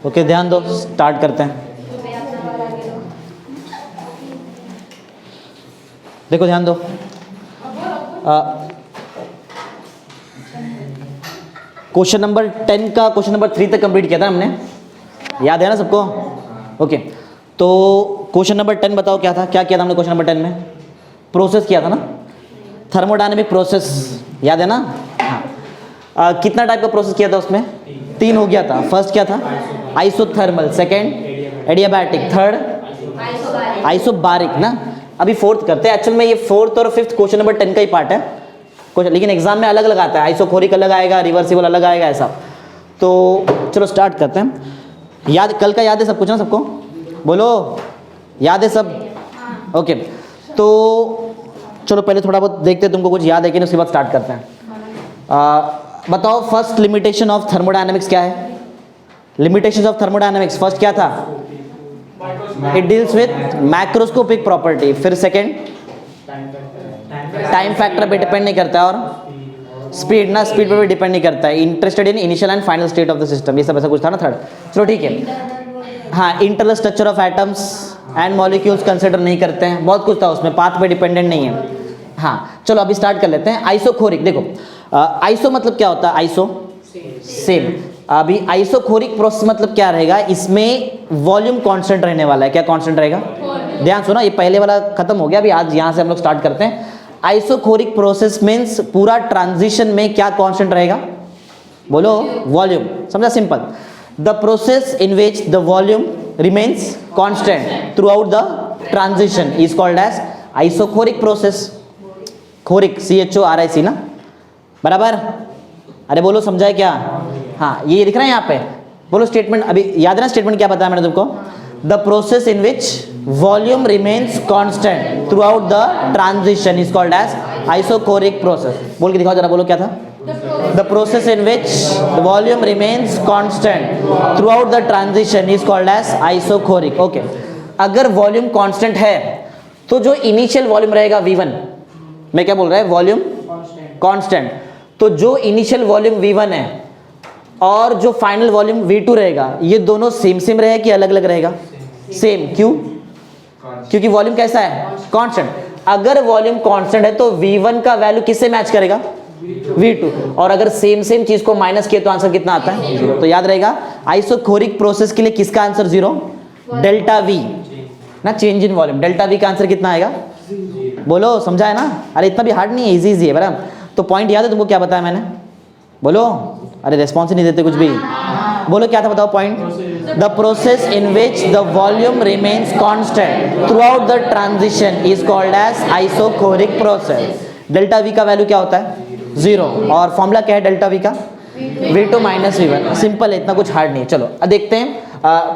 Okay, ध्यान दो, start करते हैं। देखो ध्यान दो, क्वेश्चन नंबर 10 का क्वेश्चन नंबर 3 तक कंप्लीट किया था हमने, याद है ना सबको? ओके, तो क्वेश्चन नंबर 10 बताओ क्या था, क्या किया था हमने क्वेश्चन नंबर 10 में? प्रोसेस किया था ना, थर्मोडायनेमिक प्रोसेस, याद है ना? हाँ। कितना टाइप का प्रोसेस किया था उसमें? 3 हो गया था। फर्स्ट क्या था? Isothermal, second adiabatic, third isobaric ना। अभी फोर्थ करते हैं। एक्चुअल में ये फोर्थ और फिफ्थ क्वेश्चन नंबर 10 का ही पार्ट है क्वेश्चन, लेकिन एग्जाम में अलग अलग आता है, आइसोकोरिक अलग आएगा, रिवर्सिबल अलग आएगा, ऐसा। तो चलो स्टार्ट करते हैं। याद, कल का याद है सब कुछ ना सबको? बोलो, याद है सब? ओके, तो चलो पहले थोड़ा बहुत देखते हैं तुमको कुछ याद है कि नहीं, उसके बाद स्टार्ट करते हैं। बताओ फर्स्ट लिमिटेशन ऑफ थर्मोडायनेमिक्स क्या है? लिमिटेशंस ऑफ थर्मोडायनेमिक्स फर्स्ट क्या था? It deals with macroscopic property. फिर सेकंड, टाइम फैक्टर पे डिपेंड नहीं करता है, और स्पीड ना, स्पीड पे भी डिपेंड नहीं करता है। Interested in initial and final state of the system, ये सब ऐसा कुछ था ना थर्ड। चलो ठीक है। हाँ, internal structure of atoms and molecules consider नहीं करते हैं, बहुत कुछ था उसमें, पाथ पे डिपेंडेंट नहीं है। हाँ चलो अभी स्टार्ट कर लेते हैं। आइसोकोरिक, देखो आइसो मतलब क्या होता है? Iso same. अभी आइसोकोरिक प्रोसेस मतलब क्या रहेगा? इसमें वॉल्यूम कांस्टेंट रहने वाला है। क्या कांस्टेंट रहेगा? ध्यान सुनो, ये पहले वाला खत्म हो गया, अभी आज यहाँ से हम लोग स्टार्ट करते हैं। आइसोकोरिक प्रोसेस मीन्स पूरा ट्रांजिशन में क्या कांस्टेंट रहेगा? बोलो, वॉल्यूम। समझा? Simple. The process in which the volume remains constant throughout the transition is called as isochoric process. Choric, CHORIC ना, बराबर? अरे बोलो, समझा है क्या? हाँ, ये दिख रहा है यहाँ पे। बोलो स्टेटमेंट, अभी याद है ना स्टेटमेंट क्या बताया मैंने तुमको? The process in which volume remains constant throughout the transition is called as isochoric process. बोल के दिखाओ जरा, बोलो क्या था? The process in which the volume remains constant throughout the transition is called as isochoric. Okay, अगर volume constant है तो जो इनिशियल वॉल्यूम रहेगा V1, मैं क्या बोल रहा है? वॉल्यूम कांस्टेंट, तो जो इनिशियल वॉल्यूम V1 है और जो फाइनल वॉल्यूम V2 रहेगा, ये दोनों सेम सेम रहेगा कि अलग अलग रहेगा? सेम। क्यों? क्योंकि वॉल्यूम कैसा है? कांस्टेंट। अगर वॉल्यूम कांस्टेंट है तो V1 का वैल्यू किससे मैच करेगा? V2। और अगर सेम सेम चीज को माइनस किए तो आंसर कितना आता है? 0। तो याद रहेगा आइसोकोरिक प्रोसेस के लिए किसका आंसर 0? डेल्टा V ना, change in volume. Delta V का आंसर कितना आएगा? बोलो, समझा है ना? अरे इतना भी हार्ड नहीं है, इजी इजी है बराबर। तो पॉइंट याद है तुमको? क्या बताया मैंने? बोलो, अरे रेस्पॉन्स ही नहीं देते कुछ भी। बोलो क्या था, बताओ point? The process in which the volume remains constant throughout the transition is called as isochoric process. Delta V का वैल्यू क्या होता है? 0। और फॉर्मूला क्या है डेल्टा V का? V2 minus V1। सिंपल है, इतना कुछ हार्ड नहीं है। चलो अब देखते हैं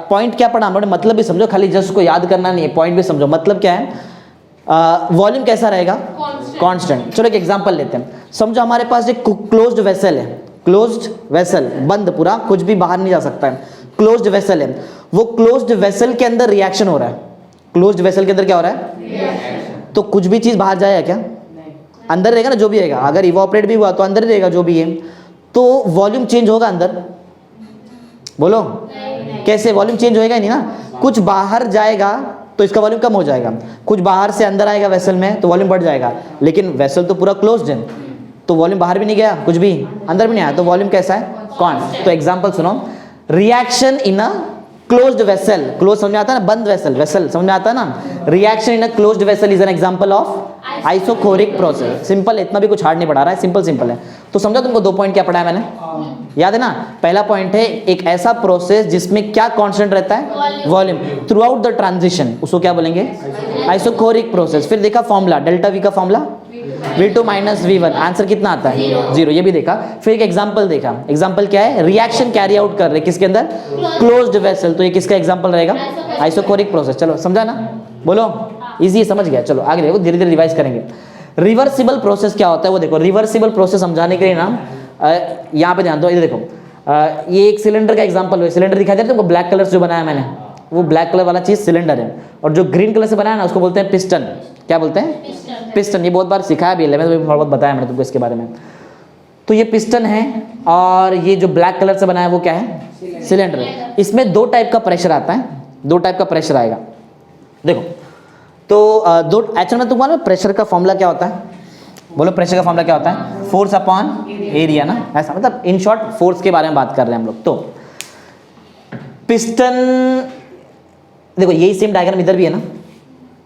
पॉइंट क्या पढ़ा हम लोगों ने, मतलब भी समझो, खाली जस्ट उसको याद करना नहीं है, पॉइंट भी समझो। मतलब क्या है? वॉल्यूम कैसा रहेगा? कांस्टेंट। चलो एक एग्जांपल लेते हैं। समझो हमारे पास एक क्लोज्ड वेसल है, क्लोज्ड वेसल, बंद पूरा, कुछ भी बाहर नहीं जा सकता है, क्लोज्ड वेसल है। वो क्लोज्ड वेसल के अंदर रिएक्शन हो रहा है। क्लोज्ड वेसल के अंदर क्या हो रहा है? तो कुछ भी चीज बाहर जाएगा क्या? अंदर रहेगा ना, जो भी रहेगा। अगर इवोपरेट भी हुआ तो अंदर ही रहेगा जो भी है। तो वॉल्यूम चेंज होगा अंदर? बोलो कैसे? वॉल्यूम चेंज होएगा नहीं ना। कुछ बाहर जाएगा तो इसका वॉल्यूम कम हो जाएगा, कुछ बाहर से अंदर आएगा वेसल में तो वॉल्यूम बढ़ जाएगा। लेकिन वेसल तो पूरा क्लोज्ड है, तो वॉल्यूम बाहर भी नहीं गया, कुछ भी अंदर भी नहीं आया, तो वॉल्यूम कैसा है? कॉन्स्टेंट। तो एग्जांपल सुनो, reaction in a closed vessel, close समझ में आता है ना, बंद वेसल, वेसल समझ में आता है ना। Reaction in a closed vessel is an example of isochoric process. Simple, इतना भी कुछ हार्ड नहीं पढ़ा रहा है, सिंपल सिंपल है। तो समझा तुमको? 2 पॉइंट क्या पढ़ा है मैंने, याद है ना? पहला पॉइंट है एक ऐसा प्रोसेस जिसमें क्या कांस्टेंट रहता है? Volume through out the transition, उसको क्या बोलेंगे? Isochoric process. फिर देखा फॉर्मूला, डेल्टा V का formula V2 minus V1, answer कितना आता है? 0। ये भी देखा। फिर एक एग्जांपल देखा। एग्जांपल क्या है? रिएक्शन कैरी आउट कर रहे किसके अंदर? क्लोज्ड वेसल, तो ये किसका एग्जांपल रहेगा? Isochoric process. चलो समझा ना? बोलो, इजी समझ गया। चलो आगे देखो, धीरे धीरे रिवाइज करेंगे। रिवर्सिबल प्रोसेस क्या होता है वो देखो। रिवर्सिबल प्रोसेस समझाने के लिए ना यहाँ पे ध्यान दो, इधर देखो। ये एक सिलेंडर का एग्जांपल है। सिलेंडर दिखाई दे रहा है तुमको? ब्लैक कलर से जो बनाया मैंने, वो ब्लैक कलर वाला चीज सिलेंडर है। और जो ग्रीन कलर से बनाया ना, उसको बोलते हैं पिस्टन। क्या बोलते हैं? पिस्टन। ये बहुत बार सिखाया भी है, मैं थोड़ा बहुत बताया मैंने तुमको इसके बारे में। तो ये पिस्टन है और ये जो ब्लैक कलर से बना है वो क्या है, सिलेंडर है। इसमें दो टाइप का प्रेशर आता है, दो टाइप का प्रेशर आएगा। देखो तो दो एक्चुअल में तुम्हारा प्रेशर का फॉर्मूला क्या होता है, बोलो प्रेशर का फॉर्मूला क्या होता है, फोर्स अपॉन एरिया ना, ऐसा मतलब इन शॉर्ट फोर्स के बारे में बात कर रहे हैं हम लोग। तो पिस्टन देखो यही सेम डायग्राम इधर भी है ना,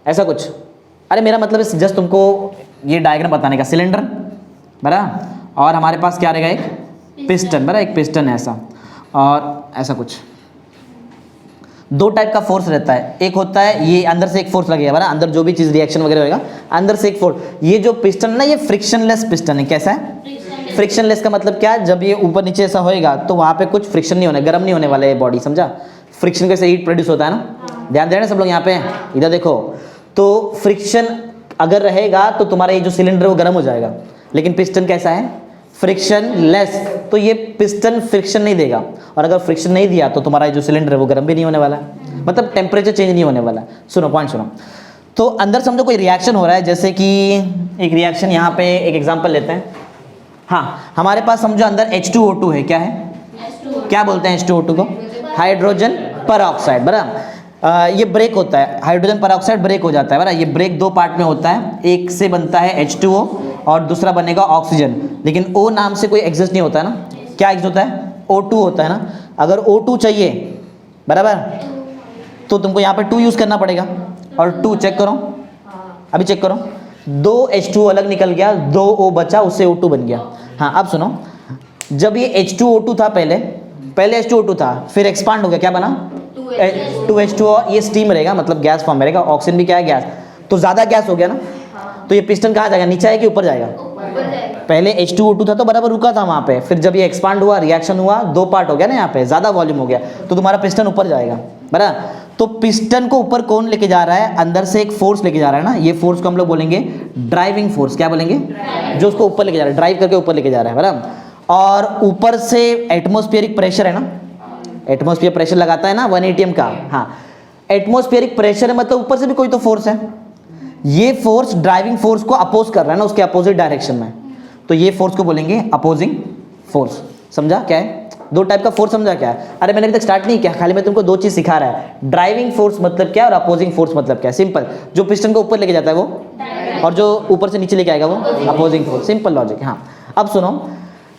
ऐसा कुछ। अरे मेरा मतलब जस्ट तुमको ये डायग्राम बताने का, सिलेंडर बराबर और हमारे पास क्या रहेगा, एक पिस्टन बराबर, एक पिस्टन है ऐसा और ऐसा कुछ। दो टाइप का फोर्स रहता है, एक होता है ये अंदर से एक फोर्स लगेगा बराबर, अंदर जो भी चीज़ रिएक्शन वगैरह होगा अंदर से एक फोर्स। ये जो पिस्टन ना ये फ्रिक्शनलेस पिस्टन है। कैसा है, फ्रिक्शनलेस का मतलब क्या है, जब ये ऊपर नीचे ऐसा होएगा तो वहाँ पे कुछ फ्रिक्शन नहीं होने, गर्म नहीं होने वाला है बॉडी, समझा। फ्रिक्शन कैसे हीट प्रोड्यूस होता है ना, ध्यान देना सब लोग यहाँ पे, इधर देखो। तो फ्रिक्शन अगर रहेगा तो तुम्हारा ये जो सिलेंडर वो गर्म हो जाएगा, लेकिन पिस्टन कैसा है, फ्रिक्शन लेस, तो ये पिस्टन फ्रिक्शन नहीं देगा, और अगर फ्रिक्शन नहीं दिया तो तुम्हारा जो सिलेंडर है वो गर्म भी नहीं होने वाला है, मतलब टेम्परेचर चेंज नहीं होने वाला। सुनो पॉइंट सुनो। तो अंदर समझो कोई रिएक्शन हो रहा है, जैसे कि एक रिएक्शन यहाँ पे एक एग्जांपल लेते हैं। हाँ हमारे पास समझो अंदर H2O2 है, क्या है, क्या बोलते हैं H2O2 को, हाइड्रोजन परऑक्साइड बराबर। ये ब्रेक होता है, हाइड्रोजन परऑक्साइड ब्रेक हो जाता है बराबर। ये ब्रेक दो पार्ट में होता है, एक से बनता है H2O और दूसरा बनेगा ऑक्सीजन, लेकिन O नाम से कोई एग्जिस्ट नहीं होता है ना, क्या एग्जिस्ट होता है, O2 होता है ना। अगर O2 चाहिए बराबर तो तुमको यहाँ पे 2 यूज़ करना पड़ेगा, और 2 चेक करो, अभी चेक करो, 2 H2O अलग निकल गया, 2 O बचा, उससे O2 बन गया। हाँ अब सुनो, जब ये H2O2 था पहले H2O2 था, फिर एक्सपांड हो गया, क्या बना 2H2O, ये स्टीम रहेगा, मतलब गैस फॉर्म रहेगा, ऑक्सीजन भी क्या है गैस, तो ज़्यादा गैस हो गया ना। तो ये पिस्टन कहाँ जाएगा, नीचे आएगा कि ऊपर जाएगा, पहले H2O2 था तो बराबर रुका था वहाँ पे, फिर जब ये एक्सपांड हुआ, रिएक्शन हुआ, दो पार्ट हो गया ना यहाँ पे, ज़्यादा वॉल्यूम हो गया, तो तुम्हारा पिस्टन ऊपर जाएगा बराबर। तो पिस्टन को ऊपर कौन लेके जा रहा है, अंदर से एक फोर्स लेके जा रहा है ना, ये फोर्स को हम लोग बोलेंगे ड्राइविंग फोर्स, क्या बोलेंगे, जो उसको ऊपर लेके जा रहा है, ड्राइव करके ऊपर लेके जा रहा है बराबर। और ऊपर से एटमॉस्फेरिक प्रेशर है ना, एटमॉस्फेयर प्रेशर लगाता है ना 1 atm का, हाँ एटमॉस्फेरिक प्रेशर है, मतलब ऊपर से भी कोई तो फोर्स है, ये फोर्स ड्राइविंग फोर्स को अपोज कर रहा है ना, उसके अपोजिट डायरेक्शन में, तो ये फोर्स को बोलेंगे अपोजिंग फोर्स। समझा क्या है, दो टाइप का फोर्स समझा क्या है। अरे मैंने अभी तक स्टार्ट नहीं किया, खाली मैं तुमको दो चीज सिखा रहा है, ड्राइविंग फोर्स मतलब क्या और अपोजिंग फोर्स मतलब क्या, सिंपल। जो पिस्टन को ऊपर लेके जाता है वो, और जो ऊपर से नीचे लेके आएगा वो अपोजिंग फोर्स, सिंपल लॉजिक। हाँ अब सुनो,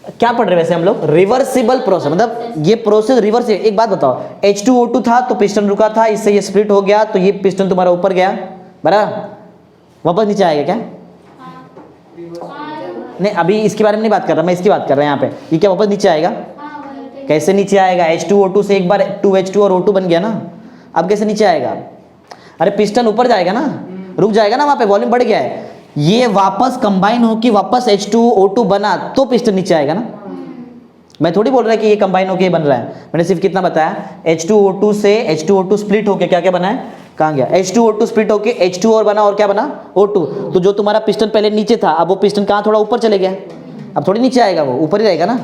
क्या पढ़ रहे वैसे हम लोग, रिवर्सिबल प्रोसेस, मतलब ये प्रोसेस रिवर्स है। एक बात बताओ, H2O2 था तो पिस्टन रुका था, इससे ये स्प्लिट हो गया, तो ये पिस्टन तुम्हारा ऊपर गया बराबर, वापस नीचे आएगा क्या, नहीं अभी इसके बारे में नहीं बात कर रहा मैं, इसकी बात कर रहा हूँ यहाँ पे, ये क्या वापस नीचे आएगा, कैसे नीचे आएगा, H2O2 से एक बार 2H2 और O2 बन गया ना, अब कैसे नीचे आएगा, अरे पिस्टन ऊपर जाएगा ना, रुक जाएगा ना, वहाँ पे वॉल्यूम बढ़ गया है, ये वापस कंबाइन हो कि वापस H2O2 बना तो पिस्टन नीचे आएगा ना। मैं थोड़ी बोल रहा कि ये कंबाइन होके बन रहा है, मैंने सिर्फ कितना बताया, H2O2 से H2O2 स्प्लिट होके क्या क्या बना है, कहाँ गया, H2O2 स्प्लिट होके H2 और बना, और क्या बना O2, तो जो तुम्हारा पिस्टन पहले नीचे था, अब वो पिस्टन कहाँ थोड़ा ऊपर चले गया, अब थोड़ी नीचे आएगा, वो ऊपर ही रहेगा ना,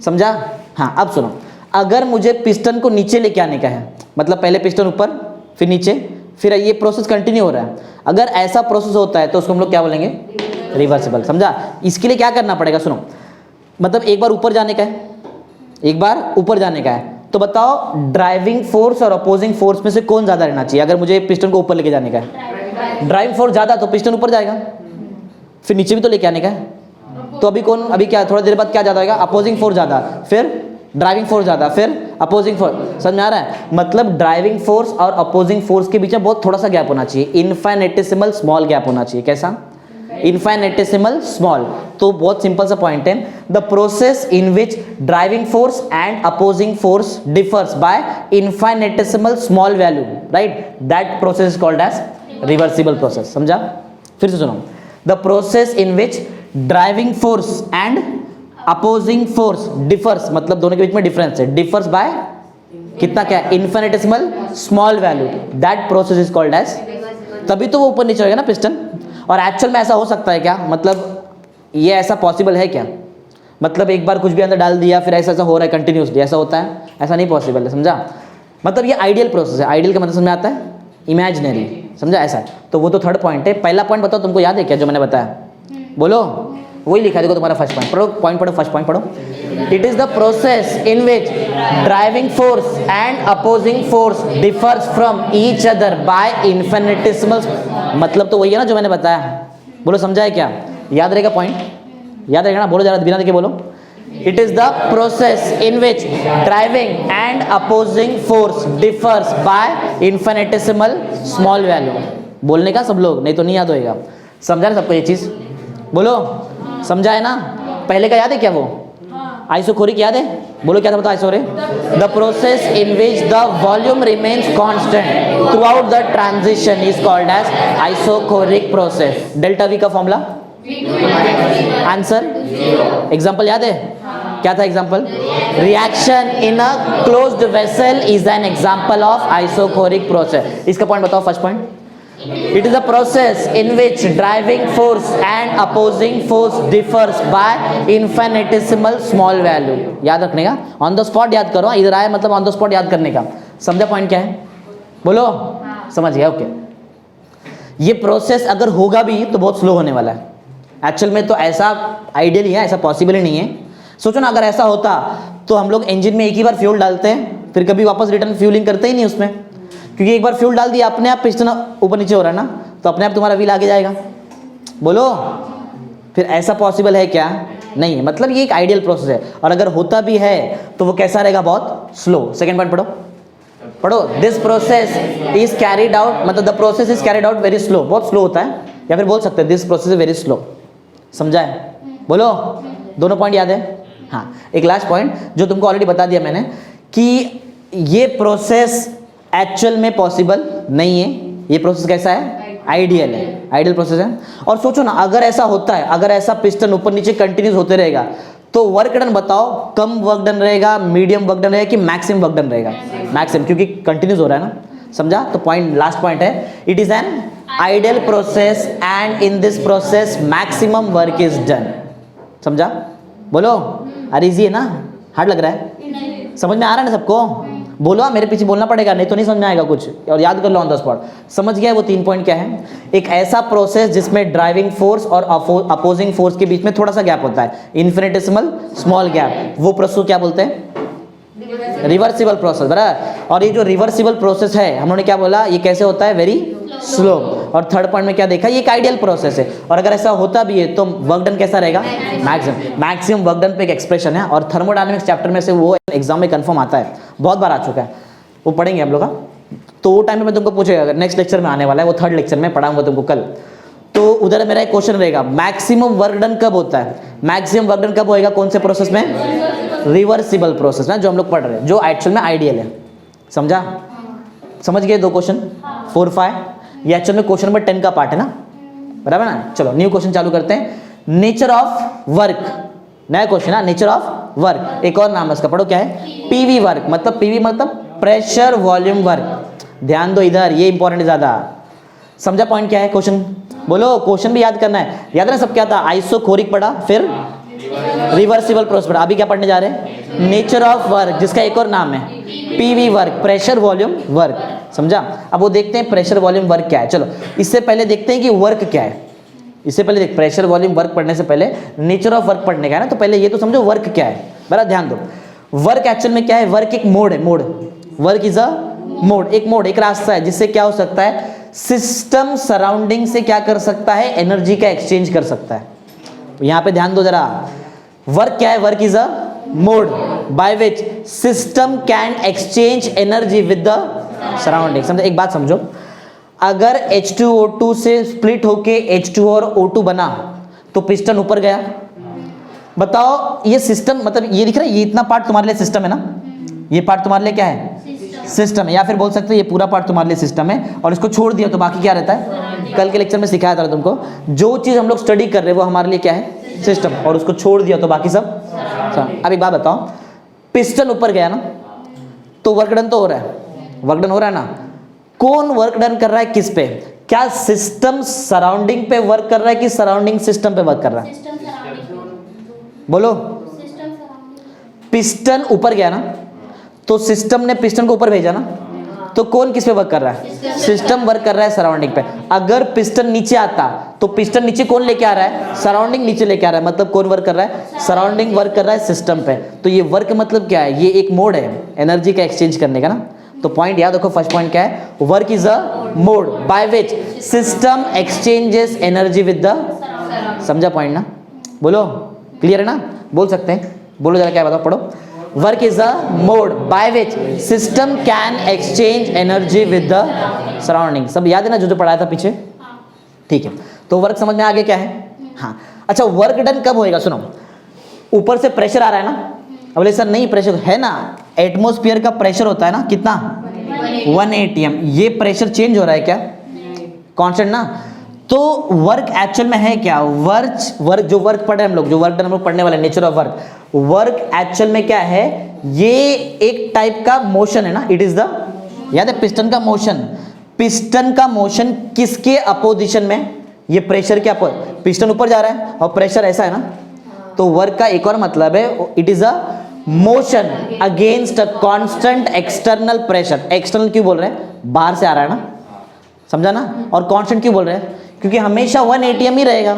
समझा। हाँ अब सुनो, अगर मुझे पिस्टन को नीचे लेके आने का है, मतलब पहले पिस्टन ऊपर फिर नीचे, फिर ये प्रोसेस कंटिन्यू हो रहा है, अगर ऐसा प्रोसेस होता है तो उसको हम लोग क्या बोलेंगे, रिवर्सिबल, समझा। इसके लिए क्या करना पड़ेगा, सुनो, मतलब एक बार ऊपर जाने का है, एक बार ऊपर जाने का है, तो बताओ ड्राइविंग फोर्स और अपोजिंग फोर्स में से कौन ज्यादा रहना चाहिए, अगर मुझे पिस्टन को ऊपर लेके जाने का है, ड्राइविंग फोर्स ज्यादा तो पिस्टन ऊपर जाएगा, फिर नीचे भी तो लेके आने का है, तो अभी कौन, अभी क्या थोड़ा देर बाद क्या ज्यादा होगा, अपोजिंग फोर्स ज्यादा, फिर ड्राइविंग फोर्स ज्यादा, फिर अपोजिंग फोर्स, समझ में आ रहा है, मतलब ड्राइविंग फोर्स और अपोजिंग फोर्स के बीच में बहुत थोड़ा सा गैप होना चाहिए, इनफाइनेटेसिमल स्मॉल गैप होना चाहिए, कैसा, इनफाइनेटेसिमल स्मॉल। तो बहुत सिंपल सा पॉइंट है, the process in which driving force and opposing force differs by infinitesimal small value, right, that process is called as reversible process, समझा। फिर से सुनो, the process in which driving force and opposing force differs, मतलब दोनों के बीच में difference है, differs by कितना, क्या, infinitesimal small value, that process is called as, तभी तो वो ऊपर नीचे होगा ना पिस्टन। और एक्चुअल में ऐसा हो सकता है क्या, मतलब ये ऐसा पॉसिबल है क्या, मतलब एक बार कुछ भी अंदर डाल दिया फिर ऐसा ऐसा हो रहा है कंटिन्यूसली, ऐसा होता है, ऐसा नहीं पॉसिबल है, समझा। मतलब ये आइडियल प्रोसेस है, आइडियल का मतलब समझ में आता है, इमेजिनरी, समझा, ऐसा है। तो वो तो थर्ड पॉइंट है। पहला पॉइंट बताओ तुमको याद है क्या जो मैंने बताया, बोलो, वही लिखा है, देखो तुम्हारा फर्स्ट पॉइंट पढ़ो, फर्स्ट पॉइंट पढ़ो। It is the process in which driving force and opposing force differs from each other by infinitesimal. मतलब तो वही है ना जो मैंने बताया, बोलो समझा है क्या? याद रहेगा पॉइंट? याद रहेगा ना? बोलो जरा बिना देखे बोलो। It is the process in which driving and opposing force differs by infinitesimal small value. बोलने का सब लोग, नहीं तो नहीं याद होएगा। समझा ना सबको ये चीज? बोलो समझा है ना? पहले का याद है क्या वो? आइसोकोरिक याद है? बोलो क्या था बताओ आइसोरे? The process in which the volume remains constant throughout the transition is called as isochoric process. Delta V का फॉर्मूला? आंसर? एग्जाम्पल याद है? क्या था example? Reaction in a closed vessel is an example of isochoric process. इसका point बताओ, first point. It is a process in which driving force and opposing force differs by infinitesimal small value। याद रखने का, on the spot याद करो। इधर आए मतलब ऑन द स्पॉट याद करने का। समझा पॉइंट क्या है? बोलो समझ गया? ओके। ये प्रोसेस अगर होगा भी तो बहुत स्लो होने वाला है। एक्चुअल में तो ऐसा आइडियल ही है, ऐसा पॉसिबल ही नहीं है। सोचो ना, अगर ऐसा होता तो हम लोग इंजन में एक ही बार फ्यूल डालते हैं, फिर कभी वापस रिटर्न फ्यूलिंग करते ही नहीं उसमें, क्योंकि एक बार फ्यूल डाल दिया अपने आप पिस्टन ऊपर नीचे हो रहा है ना, तो अपने आप तुम्हारा व्हील आगे जाएगा। बोलो फिर ऐसा पॉसिबल है क्या? नहीं है। मतलब ये एक आइडियल प्रोसेस है, और अगर होता भी है तो वो कैसा रहेगा? बहुत स्लो। सेकंड पॉइंट पढ़ो, पढ़ो। This process is carried out, मतलब the process is carried out very slow, बहुत स्लो होता है, या फिर बोल सकते हैं this process is very slow. समझा है? बोलो दोनों पॉइंट याद है? हाँ, एक लास्ट पॉइंट जो तुमको ऑलरेडी बता दिया मैंने कि ये प्रोसेस एक्चुअल में पॉसिबल नहीं है। ये प्रोसेस कैसा है? आइडियल है, आइडियल प्रोसेस है। और सोचो ना, अगर ऐसा होता है, अगर ऐसा पिस्टन ऊपर नीचे कंटिन्यूस होते रहेगा तो वर्क डन बताओ, कम वर्क डन रहेगा, मीडियम वर्क डन रहेगा कि मैक्सिमम वर्क डन रहेगा? मैक्सिमम, क्योंकि कंटिन्यूस हो रहा है ना। समझा? तो पॉइंट, लास्ट पॉइंट है, it is an ideal process and in this process maximum work is done. समझा? बोलो। अरे इजी है ना? हार्ड लग रहा है? समझ में आ रहा है ना सबको? बोलो, मेरे पीछे बोलना पड़ेगा, नहीं तो नहीं समझ में आएगा कुछ, और याद कर लो ऑन द स्पॉट। समझ गया वो 3 पॉइंट क्या है? एक ऐसा प्रोसेस जिसमें ड्राइविंग फोर्स और अपोजिंग फोर्स के बीच में थोड़ा सा गैप होता है, इन्फिनिटेसिमल स्मॉल गैप, वो प्रोसेस को क्या बोलते हैं? Reversible process. बराबर। और ये जो रिवर्सिबल प्रोसेस है, हमने क्या बोला, ये कैसे होता है? Very slow. और थर्ड पॉइंट में क्या देखा? ये एक आइडियल प्रोसेस है, और अगर ऐसा होता भी है तो वर्क डन कैसा रहेगा? मैक्सिमम। मैक्सिमम वर्क डन पे एक एक्सप्रेशन है, और थर्मोडायनेमिक्स चैप्टर में से वो एग्जाम में कंफर्म आता है, बहुत बार आ चुका है, वो पढ़ेंगे हम लोग का। तो वो टाइम में मैं तुमको पूछेगा, अगर नेक्स्ट लेक्चर में आने वाला है, वो थर्ड लेक्चर में पढ़ाऊंगा तुमको कल, तो उधर मेरा एक क्वेश्चन रहेगा, मैक्सिमम वर्क डन कब होता है? मैक्सिमम वर्क डन कब होएगा? कौन से प्रोसेस में? रिवर्सिबल प्रोसेस में, जो हम लोग पढ़ रहे हैं, जो एक्चुअल में आइडियल है। समझा? समझ गए? 2 क्वेश्चन 4, 5। ये एक्चुअल में क्वेश्चन नंबर 10 का पार्ट है ना, बराबर ना? चलो न्यू क्वेश्चन चालू करते हैं। नेचर ऑफ वर्क, नया क्वेश्चन है, नेचर ऑफ वर्क। एक और नाम है इसका, पढ़ो क्या है? PV work. मतलब पीवी मतलब प्रेशर वॉल्यूम वर्क। ध्यान दो इधर, ये इंपॉर्टेंट है ज्यादा। समझा पॉइंट क्या है? क्वेश्चन बोलो, क्वेश्चन भी याद करना है। याद है ना सब? क्या था? आइसोकोरिक पढ़ा, फिर रिवर्सिबल प्रोसेस पढ़ा। अभी क्या पढ़ने जा रहे हैं? नेचर ऑफ वर्क, जिसका एक और नाम है PV work, pressure volume work. समझा? अब वो देखते हैं प्रेशर वॉल्यूम वर्क क्या है। चलो इससे पहले देखते हैं कि वर्क क्या है। इससे पहले देख, प्रेशर वॉल्यूम वर्क पढ़ने से पहले नेचर ऑफ वर्क पढ़ने का है ना, तो पहले ये तो समझो वर्क क्या है। बड़ा ध्यान दो, वर्क एक्चुअल में क्या है? वर्क एक मोड है, mode. Work is a mode, एक मोड, एक रास्ता है जिससे क्या हो सकता है? सिस्टम सराउंडिंग से क्या कर सकता है? एनर्जी का एक्सचेंज कर सकता है। यहां पे ध्यान दो जरा, वर्क क्या है? Work is a mode by which system can exchange energy with the surrounding. समझो, एक बात समझो, अगर H2O2 से स्प्लिट होके H2O और O2 बना तो पिस्टन ऊपर गया। बताओ ये सिस्टम, मतलब ये दिख रहा है, ये इतना पार्ट तुम्हारे लिए सिस्टम है ना, ये पार्ट तुम्हारे लिए क्या है? सिस्टम है, या फिर बोल सकते हो ये पूरा पार्ट तुम्हारे लिए सिस्टम है, और इसको छोड़ दिया तो बाकी क्या रहता है? कल के लेक्चर में सिखाया था तुमको, जो चीज हम लोग स्टडी कर रहे हैं वो हमारे लिए क्या है? सिस्टम, और उसको छोड़ दिया तो बाकी सब। अब एक बात बताओ, पिस्टन ऊपर गया ना तो वर्क डन तो हो रहा है, वर्क डन हो रहा है ना। कौन वर्क डन कर रहा है? किस पे? क्या सिस्टम सराउंडिंग पे वर्क कर रहा है कि सराउंडिंग सिस्टम पे वर्क कर रहा है? बोलो। पिस्टन ऊपर गया ना तो सिस्टम ने पिस्टन को ऊपर भेजा ना, तो कौन किस पे वर्क कर रहा है? सिस्टम वर्क कर रहा है सराउंडिंग पे। अगर पिस्टन नीचे आता तो पिस्टन नीचे कौन लेके आ रहा है? सराउंडिंग नीचे लेके आ रहा है, मतलब कौन वर्क कर रहा है? सराउंडिंग वर्क कर रहा है सिस्टम पे। तो ये वर्क मतलब क्या है? ये एक मोड है एनर्जी का एक्सचेंज करने का ना। तो पॉइंट याद रखो, फर्स्ट पॉइंट क्या है? Work is a mode by which system exchanges energy with the, समझा पॉइंट ना? बोलो, क्लियर है ना? बोल सकते हैं, बोलो जरा क्या बताओ, पढ़ो। Work is a mode by which system can exchange energy with the surrounding. सब याद है ना जो पढ़ाया था पीछे? ठीक है, तो वर्क समझ में आगे क्या है? हाँ, अच्छा वर्क डन कब होएगा? सुनो, ऊपर से प्रेशर आ रहा है ना। अब बोले सर नहीं, प्रेशर है ना, एटमॉस्फेयर का प्रेशर होता है ना, कितना? 1 atm। ये प्रेशर चेंज हो रहा है क्या? कांस्टेंट ना। तो वर्क एक्चुअल में है क्या? वर्क जो वर्क पढ़े हम लोग, जो वर्क डन हम लोग पढ़ने वाले, नेचर ऑफ वर्क एक्चुअल में क्या है? ये एक टाइप का मोशन है ना, इट इज द, याद है पिस्टन का मोशन। पिस्टन का मोशन किसके अपोजिशन में? ये प्रेशर के अपोजिशन। पिस्टन ऊपर जा रहा है और प्रेशर ऐसा है ना, तो वर्क का एक और मतलब है, it is a motion against a constant external pressure. External क्यों बोल रहे हैं? बाहर से आ रहा है ना, समझा ना? और कांस्टेंट क्यों बोल रहे हैं? क्योंकि हमेशा 1 atm ही रहेगा।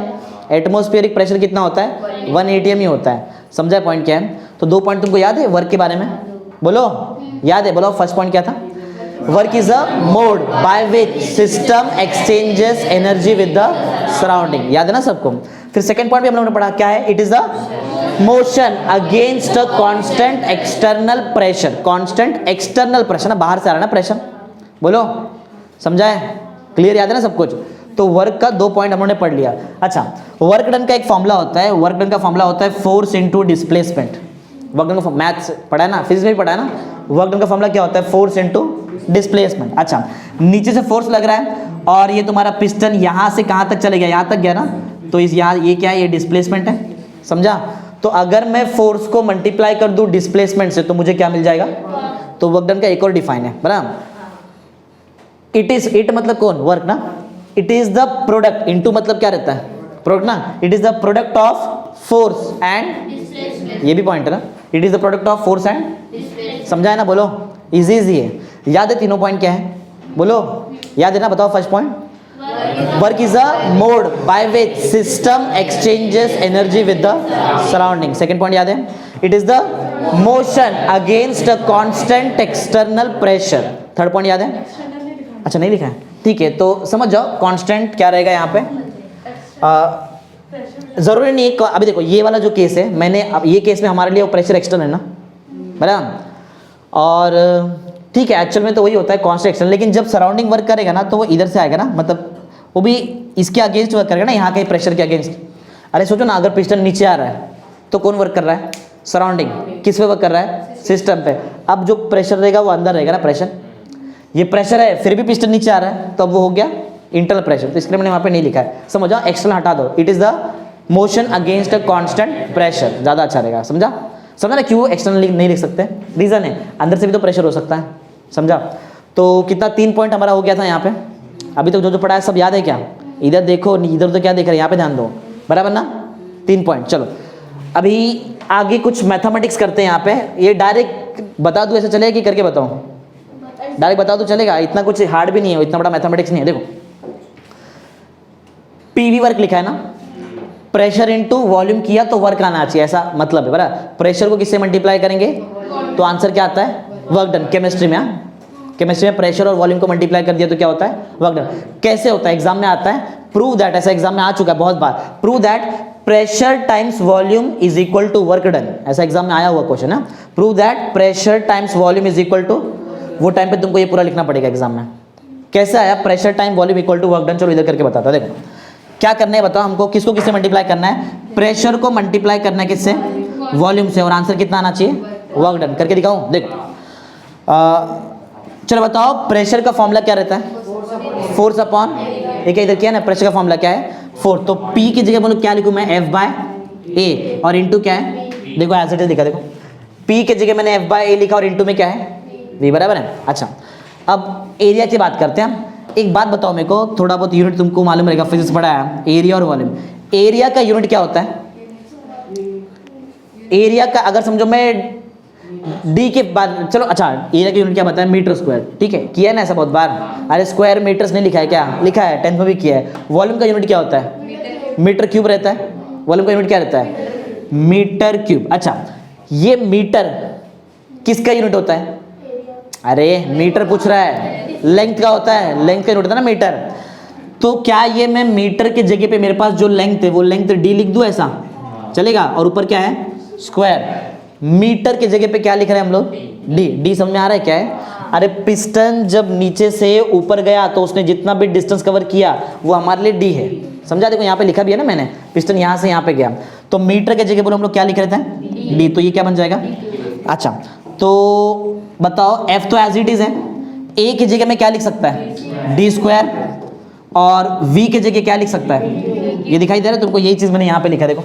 एटमॉस्फेरिक प्रेशर कितना होता है? 1 atm ही होता है। समझा पॉइंट क्या है? तो 2 पॉइंट तुमको याद है वर्क के बारे में? बोलो, याद है? बोलो, फर्स्ट पॉइंट क्या था? Work is a mode by which system exchanges energy with the surrounding. याद है ना सबको? फिर सेकंड पॉइंट भी हम लोगों ने पढ़ा, क्या है? It is the motion against a constant external pressure. Constant external pressure ना, बाहर से आ रहा है ना प्रेशर। बोलो, समझा है? क्लियर, याद है ना सब कुछ? तो वर्क का 2 पॉइंट हमने पढ़ लिया। अच्छा, वर्क डन का एक फॉर्मूला होता है, वर्क डन का फॉर्मूला होता है force into displacement. Work done का मैथ्स पढ़ा है ना, फिजिक्स में भी पढ़ा है ना? वर्क डन का फॉर्मूला क्या होता है? Force into displacement. अच्छा, नीचे से फोर्स लग रहा है और ये तुम्हारा पिस्टन यहां से कहां तक चले गया? यहां तक गया ना, तो इस यहाँ ये क्या है? ये डिस्प्लेसमेंट है, समझा? तो अगर मैं फोर्स को मल्टीप्लाई कर दूं डिस्प्लेसमेंट से तो मुझे क्या मिल जाएगा? तो वर्क डन का एक और डिफाइन है, बराबर? इट मतलब कौन? वर्क ना। It is the product, into मतलब क्या रहता है? प्रोडक्ट ना। It is the product of force and, ये भी पॉइंट है ना, it is the product of force and, समझा है ना? बोलो, इजी है, याद है? तीनों पॉइंट क्या है? बोलो, याद है ना? बताओ first point. Work is a mode by which system exchanges energy with the surrounding. Second point याद है? It is the motion against a constant external pressure. Third point याद है? अच्छा, नहीं लिखा है, ठीक है, तो समझ जाओ कांस्टेंट क्या रहेगा यहाँ पे। जरूरी नहीं है, अभी देखो ये वाला जो केस है, मैंने अब ये केस में हमारे लिए वो प्रेशर एक्सटर्नल है ना, बराबर? और ठीक है, एक्चुअल में तो वही होता है कांस्टेंट एक्सटर्नल, लेकिन जब सराउंडिंग वर्क करेगा ना तो वो इधर से आएगा ना, मतलब वो भी इसके अगेंस्ट वर्क करेगा ना, यहाँ के प्रेशर के अगेंस्ट। अरे सोचो ना, अगर पिस्टन नीचे आ रहा है तो कौन वर्क कर रहा है? सराउंडिंग। किस पे वर्क कर रहा है? सिस्टम पे। अब जो प्रेशर रहेगा वो अंदर रहेगा ना, प्रेशर। ये प्रेशर है, फिर भी पिस्टन नीचे आ रहा है, तो अब वो हो गया इंटरनल प्रेशर। तो इसलिए मैंने वहाँ पे नहीं लिखा है, समझा? एक्सटर्नल हटा दो। It is the motion against a constant pressure, ज़्यादा अच्छा रहेगा, समझा? समझा ना क्यों एक्सटर्नल नहीं लिख सकते? रीज़न है, अंदर से भी तो प्रेशर हो सकता है, समझा? तो कितना 3 पॉइंट हमारा हो गया था यहाँ पे। अभी तक जो पढ़ा है सब याद है क्या? इधर देखो, इधर तो क्या देख रहे हैं, यहाँ पे ध्यान दो, बराबर ना? 3 पॉइंट। चलो अभी आगे कुछ मैथमेटिक्स करते हैं यहाँ पे। ये डायरेक्ट बता दूँ ऐसे चलेगा कि करके बताऊँ? डायरेक्ट बता दो चलेगा, इतना कुछ हार्ड भी नहीं है, इतना बड़ा मैथमेटिक्स नहीं है। देखो, पीवी वर्क लिखा है ना, प्रेशर इनटू वॉल्यूम किया तो वर्क आना चाहिए, ऐसा मतलब है, बराबर? प्रेशर को किससे मल्टीप्लाई करेंगे तो आंसर क्या आता है? Work done. केमिस्ट्री में, केमिस्ट्री में प्रेशर और वॉल्यूम को मल्टीप्लाई कर दिया तो क्या होता है? Work done. कैसे होता है? एग्जाम में आता है, प्रूव दैट, ऐसा एग्जाम में आ चुका है बहुत बार, prove that pressure times volume is equal to work done. ऐसा एग्जाम में आया हुआ क्वेश्चन है, prove that pressure times volume is equal to, वो टाइम पे तुमको ये पूरा लिखना पड़ेगा एग्जाम में। कैसे आया? Pressure time volume equal to work done. चलो इधर करके बताता, देखो क्या करना है बताओ हमको, किसको किससे मल्टीप्लाई करना है? प्रेशर को मल्टीप्लाई करना है किससे? वॉल्यूम से, और आंसर कितना आना चाहिए? Work done. करके दिखाऊं? देखो चलो बताओ, प्रेशर का फॉर्मूला क्या रहता है? फोर्स अपॉन, एक इधर किया ना, प्रेशर का फॉर्मूला क्या है? फोर्स। तो P की जगह बोलो क्या लिखूं मैं? F/A, और इंटू क्या है? देखो एज इट इज लिखा, देखो P की जगह मैंने F/A लिखा और इंटू में क्या है? V, बराबर है? अच्छा, अब एरिया की बात करते हैं। एक बात बताओ मेरे को, थोड़ा बहुत यूनिट तुमको मालूम रहेगा, फिजिक्स पढ़ा है, एरिया और वॉल्यूम। एरिया का यूनिट क्या होता है? एरिया का, अगर समझो मैं डी के बाद चलो, अच्छा एरिया की यूनिट क्या बताया, मीटर स्क्वायर, ठीक है, किया है ना ऐसा बहुत बार। अरे स्क्वायर मीटर्स नहीं लिखा है क्या, लिखा है, 10th में भी किया है। वॉल्यूम का यूनिट क्या होता है, मीटर क्यूब रहता है। वॉल्यूम का यूनिट क्या रहता है, मीटर क्यूब। अच्छा ये मीटर किसका यूनिट होता है, अरे मीटर पूछ रहा है, लेंथ का होता है, लेंथ का यूनिट होता है ना मीटर। तो क्या ये मैं मीटर के जगह पे मेरे पास जो लेंथ है वो लेंथ डी लिख दूं, ऐसा चलेगा, और ऊपर क्या है स्क्वायर। मीटर के जगह पे क्या लिख रहे हैं हम लोग, डी। डी समझ में आ रहा है क्या है, अरे पिस्टन जब नीचे से ऊपर गया तो उसने जितना भी डिस्टेंस कवर किया वो हमारे लिए डी है, समझा। देखो यहाँ पे लिखा भी है ना मैंने, पिस्टन यहाँ से यहाँ पे गया, तो मीटर के जगह पर हम लोग क्या लिख रहे थे, डी। तो ये क्या बन जाएगा, अच्छा तो बताओ एफ तो एज इट इज है, ए की जगह में क्या लिख सकता है, डी स्क्वायर, और वी के जगह क्या लिख सकता है, ये दिखाई दे रहा है तुमको, यही चीज मैंने यहाँ पे लिखा, देखो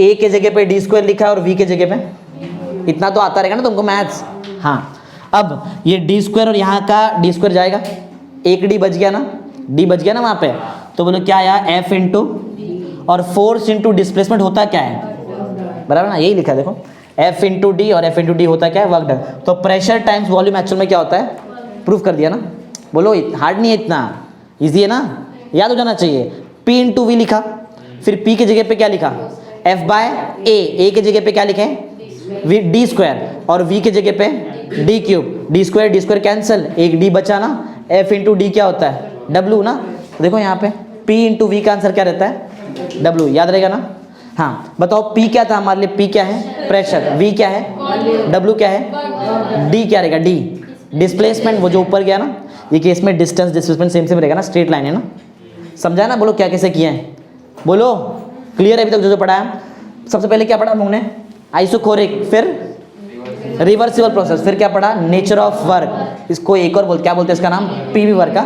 ए के जगह पे डी स्क्वायर लिखा है और वी के जगह पे, इतना तो आता रहेगा ना तुमको मैथ्स। हाँ अब ये डी स्क्वायर और यहाँ का डी स्क्वायर जाएगा, एक डी बच गया ना, डी बच गया ना वहाँ पे, तो बोलो क्या आया एफ इंटू, और फोर्स इंटू डिस्प्लेसमेंट होता क्या है, बराबर ना, यही लिखा है देखो, एफ इंटू डी, और एफ इंटू डी होता क्या है वर्क डन। तो प्रेशर टाइम्स वॉल्यूम एक्चुअल में क्या होता है, प्रूफ कर दिया ना। बोलो हार्ड नहीं है, इतना इजी है ना, याद हो जाना चाहिए। P इंटू वी लिखा, फिर P की जगह पे क्या लिखा, F बाय ए की जगह पे क्या लिखे वी डी स्क्वायर, और V की जगह पे D cube, D square cancel, एक डी बचा ना, F इंटू डी क्या होता है W ना। देखो यहाँ पे P इंटू वी का आंसर क्या रहता है W, याद रहेगा ना। हाँ बताओ P क्या था हमारे लिए, P क्या है प्रेशर, V क्या है, W क्या है, D क्या रहेगा D डिस्प्लेसमेंट, वो जो ऊपर गया ना, ये केस में डिस्टेंस डिस्प्लेसमेंट सेम सेम रहेगा ना, स्ट्रेट लाइन है ना, समझा ना। बोलो क्या कैसे किए हैं, बोलो क्लियर है अभी तक जो जो पढ़ा है। सबसे पहले क्या पढ़ा हम लोगों ने, आइसोकोरिक, फिर रिवर्सिबल प्रोसेस, फिर क्या पढ़ा, नेचर ऑफ वर्क, इसको एक और क्या बोलते हैं इसका नाम, पीवी वर्क का।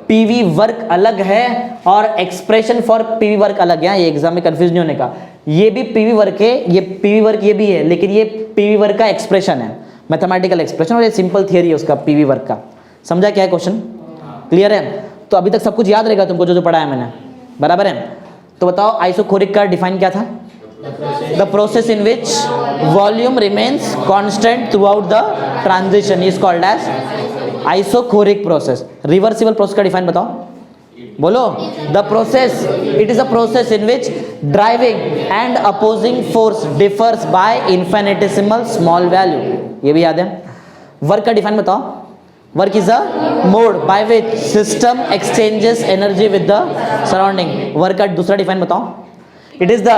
पीवी वर्क अलग है और एक्सप्रेशन फॉर पीवी वर्क अलग है, ये एग्जाम में कंफ्यूज नहीं होने का। ये भी पीवी वर्क है, ये पीवी वर्क ये भी है, लेकिन ये पीवी वर्क का एक्सप्रेशन है, मैथमेटिकल एक्सप्रेशन, और ये सिंपल थियरी है उसका पीवी वर्क का। समझा क्या है क्वेश्चन, क्लियर है। तो अभी तक सब कुछ याद रहेगा तुमको जो जो पढ़ा है मैंने, बराबर है। तो बताओ आइसोकोरिक का डिफाइन क्या था, the process in which volume remains constant throughout the transition is called as isochoric process. Reversible process का डिफाइन बताओ, बोलो the process, it is a process in which driving and opposing force differs by infinitesimal small value, ये भी याद है। Work का define बताओ, work is a mode by which system exchanges energy with the surrounding. Work का दूसरा define बताओ, it is the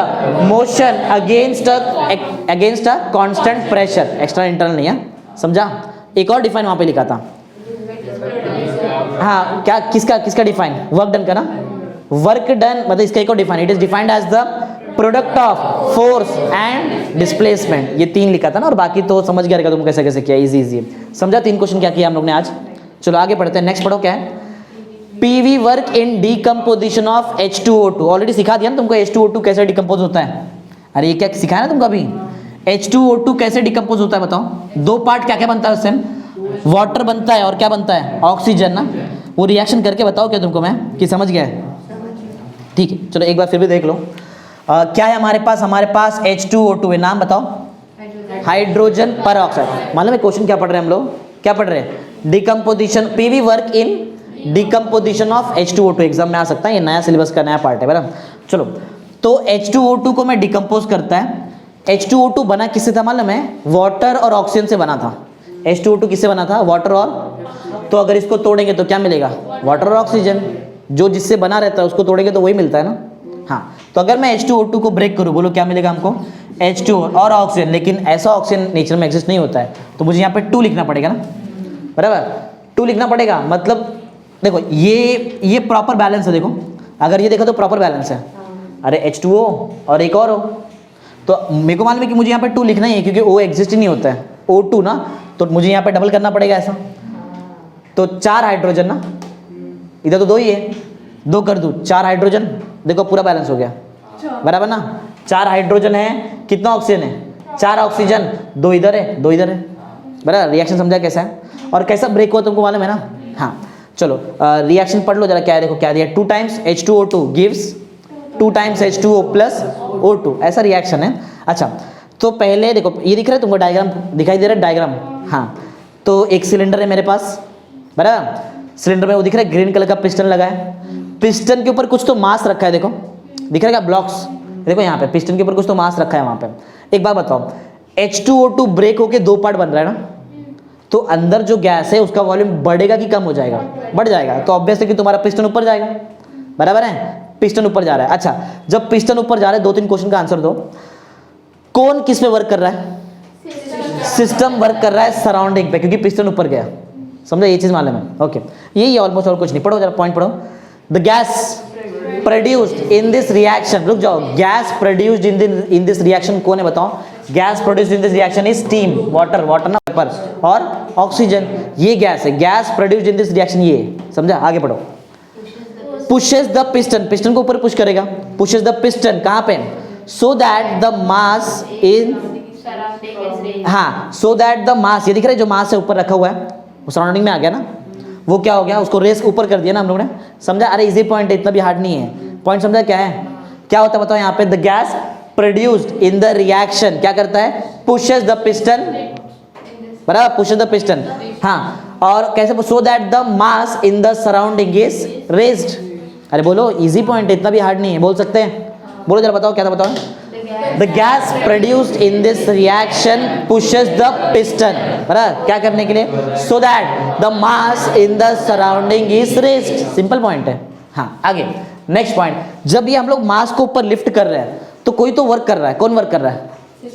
motion against a constant pressure, external internal नहीं है, समझा। एक और डिफाइन वहां पे लिखा था, हाँ क्या किसका डिफाइन, वर्क डन का ना, वर्क डन मतलब इसका एक और define, it is defined as the product of force and displacement, ये 3 लिखा था ना, और बाकी तो समझ गया रहेगा तुम कैसे कैसे किया, इजी है। समझा 3 क्वेश्चन क्या किया हम लोग ने आज। चलो आगे पढ़ते हैं, नेक्स्ट पढ़ो क्या है, PV work in decomposition of H2O2। Already सिखा दिया ना तुमको H2O2 कैसे डिकम्पोज होता है, अरे ये क्या सिखाया ना तुमको अभी, H2O2 कैसे डिकम्पोज होता है बताओ। 2 पार्ट क्या क्या बनता है उससे, वाटर बनता है और क्या बनता है ऑक्सीजन ना। वो रिएक्शन करके बताओ क्या तुमको मैं, कि समझ गया है, ठीक है। चलो एक बार फिर भी देख लो, क्या है हमारे पास H2O2 है, नाम बताओ, हाइड्रोजन पर ऑक्साइड। मालूम है क्वेश्चन क्या पढ़ रहे हैं हम लोग, क्या पढ़ रहे हैं, decomposition, PV work in decomposition of H2O2, exam में आ सकता है, ये नया सिलेबस का नया पार्ट है बराबर। चलो तो H2O2 को मैं डिकम्पोज करता है, H2O2 बना किससे था मालूम है, वाटर और ऑक्सीजन से बना था। H2O2 किससे बना था, वाटर और, तो अगर इसको तोड़ेंगे तो क्या मिलेगा, वाटर और ऑक्सीजन, जो जिससे बना रहता है उसको तोड़ेंगे तो वही मिलता है ना। हाँ तो अगर मैं H2O2 को ब्रेक करूँ, बोलो क्या मिलेगा हमको, H2 और ऑक्सीजन, लेकिन ऐसा ऑक्सीजन नेचर में एग्जिस्ट नहीं होता है, तो मुझे यहाँ पे 2 लिखना पड़ेगा ना, बराबर 2 लिखना पड़ेगा। मतलब देखो ये प्रॉपर बैलेंस है, देखो अगर ये देखो तो प्रॉपर बैलेंस है, अरे H2O और एक और O, तो मेरे को मालूम है कि मुझे यहाँ पे 2 लिखना ही है, क्योंकि O एग्जिस्ट ही नहीं होता है, O2 ना, तो मुझे यहाँ पे डबल करना पड़ेगा ऐसा, तो 4 हाइड्रोजन ना, इधर तो 2 ही है, 2 कर दूँ 4 हाइड्रोजन, देखो पूरा बैलेंस हो गया, बराबर ना। 4 हाइड्रोजन है, कितना ऑक्सीजन है, 4 ऑक्सीजन, 2 इधर है 2 इधर है, बराबर। रिएक्शन समझा कैसा है और कैसा ब्रेक हुआ तुमको मालूम है ना। हाँ चलो रिएक्शन पढ़ लो जरा, क्या है देखो, क्या दिया, 2 times H2O2 gives 2 times H2O plus O2, ऐसा रिएक्शन है। अच्छा तो पहले देखो ये दिख रहा है तुमको, डायग्राम दिखाई दे रहा है, डायग्राम, हाँ। तो एक सिलेंडर है मेरे पास, बराबर, सिलेंडर में वो दिख रहा है ग्रीन कलर का पिस्टन लगा है, पिस्टन के ऊपर कुछ तो मास रखा है, देखो दिख रहा है ब्लॉक्स, देखो यहाँ पे पिस्टन के ऊपर कुछ तो मास रखा है वहाँ पे। एक बात बताओ, H2O2 ब्रेक होके दो पार्ट बन रहा है ना, तो अंदर जो गैस है उसका वॉल्यूम बढ़ेगा कि कम हो जाएगा? बढ़ जाएगा। तो ऑब्वियसली कि तुम्हारा पिस्टन ऊपर जाएगा, बराबर है, पिस्टन ऊपर जा रहा है। अच्छा, जब पिस्टन ऊपर जा रहा है, 2-3 क्वेश्चन का आंसर दो। कौन किस पे वर्क कर रहा है? सिस्टम वर्क कर रहा है सराउंडिंग पे, क्योंकि पिस्टन ऊपर गया, समझा, ये चीज मालूम है, ओके। यही ऑलमोस्ट, और कुछ नहीं। पढ़ो जरा पॉइंट पढ़ो। The gas produced in this reaction, रुक जाओ, gas produced in this reaction कौन है बताओ? Gas produced in this reaction is steam, water, water ना पर, और ऑक्सीजन, ये गैस है। Gas produced in this reaction, ये समझा, आगे पढ़ो। पुशेस द पिस्टन, पिस्टन को ऊपर पुश करेगा, पुशेस द पिस्टन कहां पे? सो दैट द मास इन, हाँ, सो दैट द मास, ये दिख रहा है जो मास है ऊपर रखा हुआ है, वो सराउंडिंग में आ गया ना, वो क्या हो गया, उसको रेस ऊपर कर दिया ना हम लोगों ने, समझा। अरे इजी पॉइंट है, इतना भी हार्ड नहीं है, पॉइंट समझा क्या है, क्या होता है बताओ यहाँ पे? The gas produced in the reaction क्या करता है? पुशेस द पिस्टन, बराबर, पुशेस द पिस्टन, हाँ, और कैसे? So that the mass in the surrounding is raised. अरे बोलो, इजी पॉइंट है, इतना भी हार्ड नहीं है, बोल सकते हैं, बोलो जरा बताओ, क्या था बताओ? The gas produced in this reaction pushes the piston, बराबर, क्या करने के लिए? So that the mass in the surrounding is raised, simple point है। हाँ, आगे नेक्स्ट पॉइंट, जब ये हम लोग मास को ऊपर लिफ्ट कर रहे हैं तो कोई तो वर्क कर रहा है, कौन वर्क कर रहा है?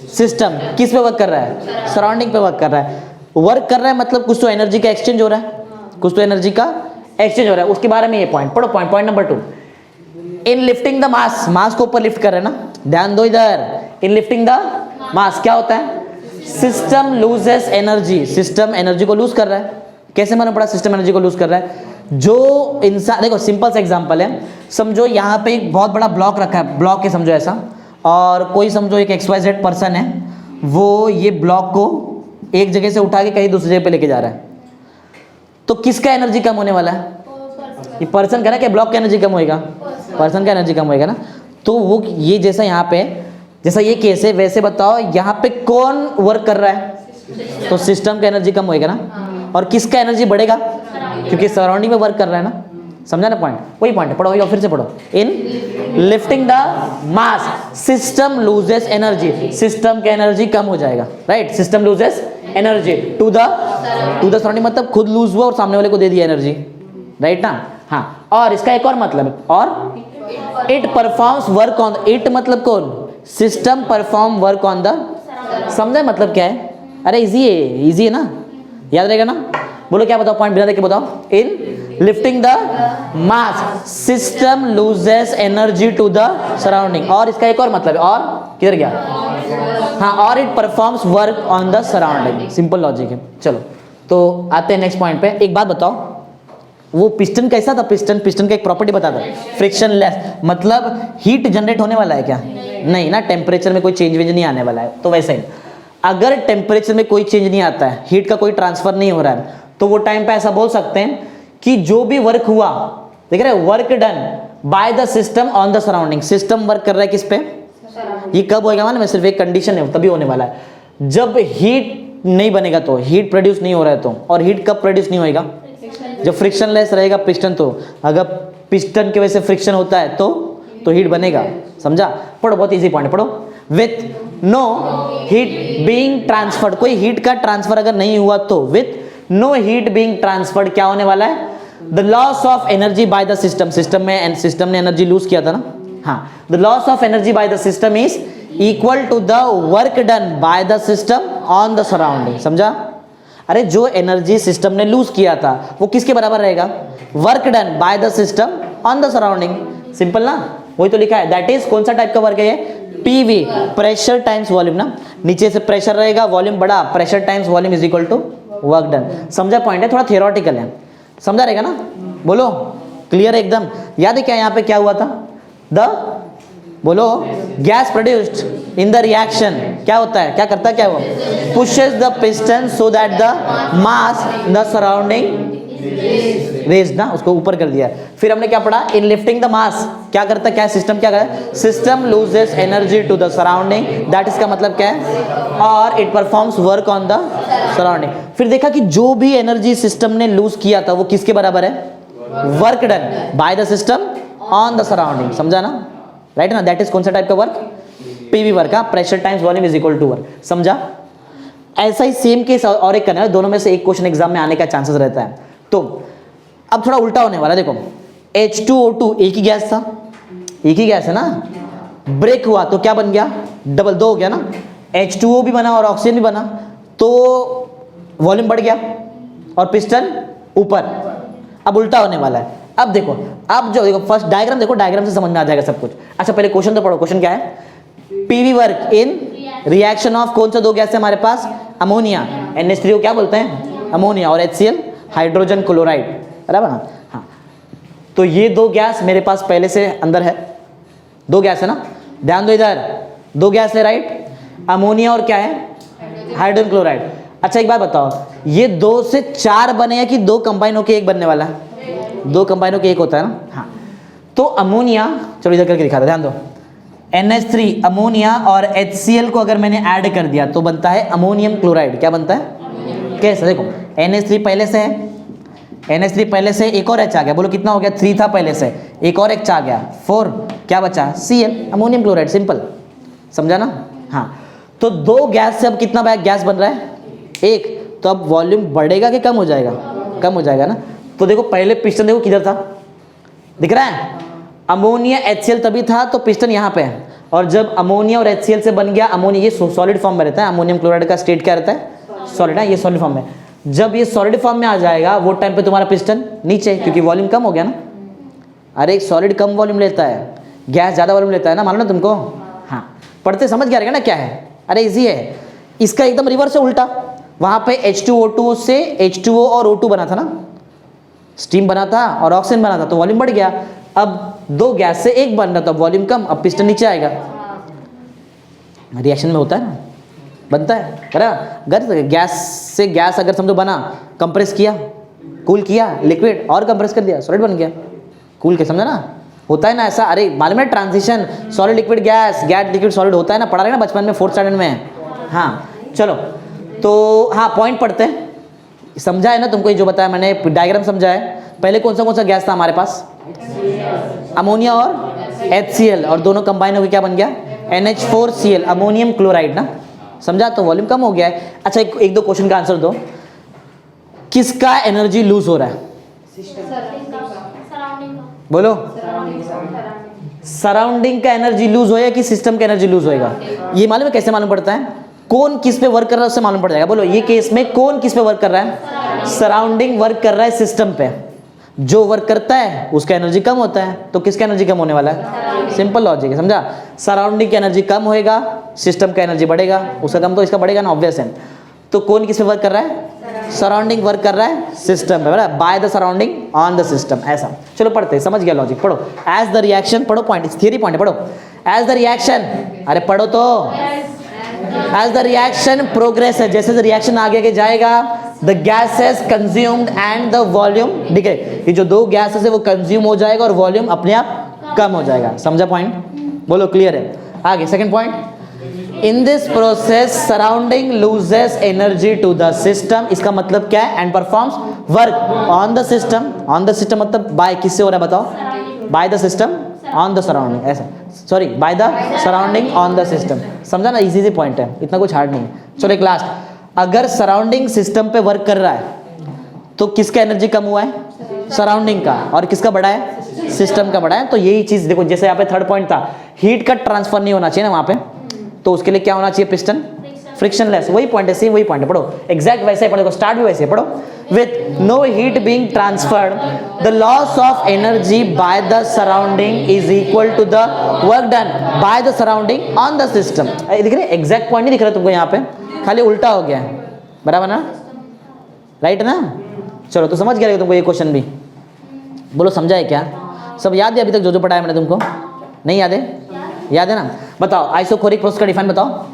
सिस्टम। किस पे वर्क कर रहा है? सराउंडिंग पे वर्क कर रहा है। वर्क कर रहा है मतलब कुछ तो एनर्जी का एक्सचेंज हो रहा है, कुछ तो एनर्जी का एक्सचेंज हो रहा है, उसके बारे में ये पॉइंट पढ़ो। Point number 2, in lifting the mass, mass को ऊपर लिफ्ट कर रहे हैं ना, ध्यान दो इधर, इन लिफ्टिंग द मास क्या होता है? System loses energy, system energy को लूज कर रहा है। कैसे मालूम पड़ा सिस्टम एनर्जी को लूज कर रहा है? जो इंसान, देखो सिंपल सा एग्जांपल है, समझो यहाँ पे एक बहुत बड़ा ब्लॉक रखा है, ब्लॉक है समझो ऐसा, और कोई समझो एक XYZ पर्सन है, वो ये ब्लॉक को एक जगह से उठा के कहीं दूसरी जगह पे लेके जा रहा है, तो किसका एनर्जी कम होने वाला है? ये पर्सन का ना, क्या ब्लॉक का एनर्जी कम होएगा? पर्सन का एनर्जी कम होएगा ना। तो वो ये जैसा यहाँ पे, जैसा ये केस है, वैसे बताओ यहाँ पे कौन वर्क कर रहा है? तो सिस्टम का एनर्जी कम होएगा ना, और किसका एनर्जी बढ़ेगा? क्योंकि सराउंडिंग में वर्क कर रहा है ना, समझा ना पॉइंट? वही पॉइंट है, पढ़ो और फिर से पढ़ो। In lifting the mass system loses energy, system का एनर्जी कम हो जाएगा, right? System loses energy to the surrounding, मतलब खुद लूज हुआ और सामने वाले को दे दिया एनर्जी, राइट ना? हाँ, और इसका एक और मतलब है, और it performs work on, it मतलब कौन? System perform work on the, समझे मतलब क्या है? अरे इजी है ना, याद रहेगा ना? बोलो क्या बताओ, पॉइंट बिना देखे बताओ। In lifting the mass system loses energy to the surrounding, और इसका एक और मतलब है, और किधर गया? हाँ, और it performs work on the surrounding, simple logic है। चलो तो आते हैं नेक्स्ट पॉइंट पे। एक बात बताओ, वो पिस्टन कैसा था? पिस्टन का एक प्रॉपर्टी बता दो, फ्रिक्शनलेस, मतलब हीट जनरेट होने वाला है क्या? नहीं ना, टेम्परेचर में कोई चेंज नहीं आने वाला है। तो वैसे ही अगर टेम्परेचर में कोई चेंज नहीं आता है, हीट का कोई ट्रांसफर नहीं हो रहा है, तो वो टाइम पे ऐसा बोल सकते हैं कि जो भी वर्क हुआ, देख रहे, work done by the system on the surrounding, system work कर रहा है किस पे? ये कब होएगा मालूम है? सिर्फ एक कंडीशन है, तभी होने वाला है जब हीट नहीं बनेगा, तो हीट प्रोड्यूस नहीं हो रहा है तो, और हीट कब प्रोड्यूस नहीं होएगा? जब फ्रिक्शनलेस रहेगा पिस्टन। तो अगर पिस्टन की वजह से फ्रिक्शन होता है तो हीट बनेगा, समझा? पढ़ो, बहुत इजी पॉइंट पढ़ो। With no heat being transferred, कोई हीट का ट्रांसफर अगर नहीं हुआ तो, with no heat being transferred क्या होने वाला है? The loss of energy by the system, system ने एनर्जी लूज किया था ना, हाँ, the loss of energy by the system is equal to the work done by the system on the surrounding, समझा? अरे जो एनर्जी सिस्टम ने loose किया था वो किसके बराबर रहेगा? Work done by the system on the surrounding, simple ना? वही तो लिखा है, दैट इज कौन सा टाइप का वर्क है ये? पीवी, प्रेशर टाइम्स वॉल्यूम ना, नीचे से प्रेशर रहेगा, वॉल्यूम बड़ा, pressure times volume is equal to work done. समझा पॉइंट है? थोड़ा थियोरेटिकल है, समझा रहेगा ना? बोलो, क्लियर है एकदम? याद है क्या यहाँ पे क्या हुआ था? द, बोलो, gas produced in the reaction क्या होता है, क्या करता है, क्या वो? Pushes the piston so that the mass in the surrounding raised ना, उसको ऊपर कर दिया। फिर हमने क्या पढ़ा, इन लिफ्टिंग द मास क्या करता है, क्या सिस्टम क्या करता है, system loses energy to the surrounding, that इसका मतलब क्या है, और it performs work on the surrounding. फिर देखा कि जो भी एनर्जी सिस्टम ने लूज किया था वो किसके बराबर है, work done by the system on the surrounding, समझा ना, राइट ना, दैट इज कौन सा टाइप का work, PV work, pressure times volume is equal to work, समझा। ऐसा ही सेम केस और एक करना है, दोनों में से एक क्वेश्चन एग्जाम में आने का चांसेस रहता है। तो अब थोड़ा उल्टा होने वाला है, देखो H2O2 एक ही गैस था, एक ही गैस है ना, ब्रेक हुआ तो क्या बन गया, डबल, दो हो गया ना, H2O भी बना और ऑक्सीजन भी बना, तो वॉल्यूम बढ़ गया और पिस्टन ऊपर। अब उल्टा होने वाला है। अब देखो, अब जो देखो फर्स्ट डायग्राम देखो, डायग्राम से समझ में आ जाएगा सब कुछ। अच्छा पहले क्वेश्चन तो पढ़ो, क्वेश्चन क्या है, PV work in reaction of कौन सा दो गैस है हमारे पास, अमोनिया, NH3O क्या बोलते हैं, अमोनिया, और HCl हाइड्रोजन क्लोराइड, बराबर ना। हाँ, तो ये दो गैस मेरे पास पहले से अंदर है, दो गैस है ना, ध्यान दो इधर, दो गैस है राइट, अमोनिया और क्या है, हाइड्रोजन क्लोराइड। अच्छा एक बात बताओ, ये 2 से 4 बने या कि 2 कंबाइन होकर एक बनने वाला है, 2 कंबाइन होकर एक होता है ना। हाँ, तो अमोनिया, चलो इधर करके दिखा दो, ध्यान दो, NH3 अमोनिया और HCl को अगर मैंने ऐड कर दिया तो बनता है अमोनियम क्लोराइड, क्या बनता है, कैसे, देखो NH3 पहले से है, NH3 पहले से, एक और H आ गया, बोलो कितना हो गया, 3 था पहले से, एक और H आ गया 4, क्या बचा, Cl अमोनियम क्लोराइड, सिंपल, समझा ना। हाँ, तो दो गैस से अब कितना गैस बन रहा है, एक, तो अब वॉल्यूम बढ़ेगा कि कम हो जाएगा, कम हो जाएगा ना। तो देखो पहले पिस्टन देखो किधर था, दिख रहा है, अमोनिया HCl तभी था तो पिस्टन यहाँ पे है, और जब अमोनिया और HCl से बन गया अमोनिया, ये सॉलिड फॉर्म में रहता है, अमोनियम क्लोराइड का स्टेट क्या रहता है, सॉलिड है, ये सॉलिड फॉर्म में, जब ये सॉलिड फॉर्म में आ जाएगा वो टाइम पे तुम्हारा पिस्टन नीचे, क्योंकि वॉल्यूम कम हो गया ना। अरे एक सॉलिड कम वॉल्यूम लेता है, गैस ज़्यादा वॉल्यूम लेता है ना, मालूम ना तुमको। हाँ, पढ़ते समझ गया रहेगा ना क्या है, अरे इजी है, इसका एकदम रिवर्स है, उल्टा, वहाँ पे H2O2 से H2O और O2 बना था ना, स्टीम बना था और ऑक्सीजन बना था, तो वॉल्यूम बढ़ गया। अब दो गैस से एक बन रहा था, वॉल्यूम कम, अब पिस्टन नीचे आएगा, रिएक्शन में होता है ना, बनता है, अगर गैस से गैस अगर समझो बना, कंप्रेस किया, कूल किया, लिक्विड और कंप्रेस कर दिया, सॉलिड बन गया, कूल के, समझा ना, होता है ना ऐसा। अरे मालूम है transition, solid liquid gas, gas liquid solid होता है ना, पढ़ा रहे ना बचपन में 4th स्टैंडर्ड में। हाँ चलो, तो हाँ पॉइंट पढ़ते हैं, समझा है ना तुमको, ये जो बताया मैंने डायग्राम समझा है। पहले कौन सा गैस था हमारे पास, अमोनिया और HCl, और दोनों कंबाइन होकर क्या बन गया, NH4Cl अमोनियम क्लोराइड ना, समझा, तो वॉल्यूम कम हो गया है। अच्छा एक दो क्वेश्चन का आंसर दो, किसका एनर्जी लूज हो रहा है, बोलो, सराउंडिंग का एनर्जी लूज होएगा कि सिस्टम का एनर्जी लूज होएगा, ये मालूम है कैसे मालूम पड़ता है, कौन किस पे वर्क कर रहा है उससे मालूम पड़ जाएगा। बोलो ये केस में कौन किस पे वर्क कर रहा है, सराउंडिंग वर्क कर रहा है सिस्टम पे, जो वर्क करता है उसका एनर्जी कम होता है, तो किसका एनर्जी कम होने वाला है, सिंपल लॉजिक है, समझा, सराउंडिंग की एनर्जी कम होएगा, सिस्टम का एनर्जी बढ़ेगा, उसका कम तो इसका बढ़ेगा ना, ऑब्वियस है। तो कौन किस पे वर्क कर रहा है, सराउंडिंग वर्क कर रहा है सिस्टम पे, बराबर, bye the surrounding on the system, ऐसा। चलो पढ़ते हैं, समझ गया लॉजिक, पढ़ो, एज द रिएक्शन, पढ़ो पॉइंट, थियरी पॉइंट पढ़ो, एज द रिएक्शन, अरे पढ़ो तो, एज द रिएक्शन प्रोग्रेस है, जैसे रिएक्शन आगे के जाएगा, the gases consumed and the volume, ठीक है, ये जो दो गैसेस है वो कंज्यूम हो जाएगा और वॉल्यूम अपने आप कम हो जाएगा, समझा पॉइंट, बोलो क्लियर है। आगे second point, in this process surrounding loses energy to the system, इसका मतलब क्या है, and performs work on the system, on the system मतलब बाय किससे हो रहा है बताओ, by the system on the surrounding, ऐसा, sorry by the surrounding on the system, समझा ना, इजी पॉइंट है, इतना कुछ हार्ड नहीं है। चलो एक लास्ट, अगर सराउंडिंग सिस्टम पे वर्क कर रहा है तो किसका एनर्जी कम हुआ है, सराउंडिंग का, और किसका बढ़ा है, सिस्टम का बढ़ा है। तो यही चीज देखो, जैसे यहाँ पे थर्ड पॉइंट था, हीट का ट्रांसफर नहीं होना चाहिए ना वहां पे, तो उसके लिए क्या होना चाहिए, पिस्टन फ्रिक्शनलेस, वही पॉइंट है, सेम वही पॉइंट है, पढ़ो एग्जैक्ट वैसे ही पढ़ो, स्टार्ट भी वैसे पढ़ो, with no heat being transferred the loss of energy by the surrounding is equal to the work done by the surrounding on the system. दिख रहे, एग्जैक्ट पॉइंट नहीं दिख रहा तुमको यहाँ पे, खाली उल्टा हो गया है, बराबर ना, राइट ना। चलो तो समझ गया तुमको ये क्वेश्चन भी, बोलो समझा है क्या, सब याद है अभी तक जो पढ़ाया मैंने तुमको, नहीं याद है, याद है ना, बताओ आइसोकोरिक प्रोसेस का डिफाइन बताओ,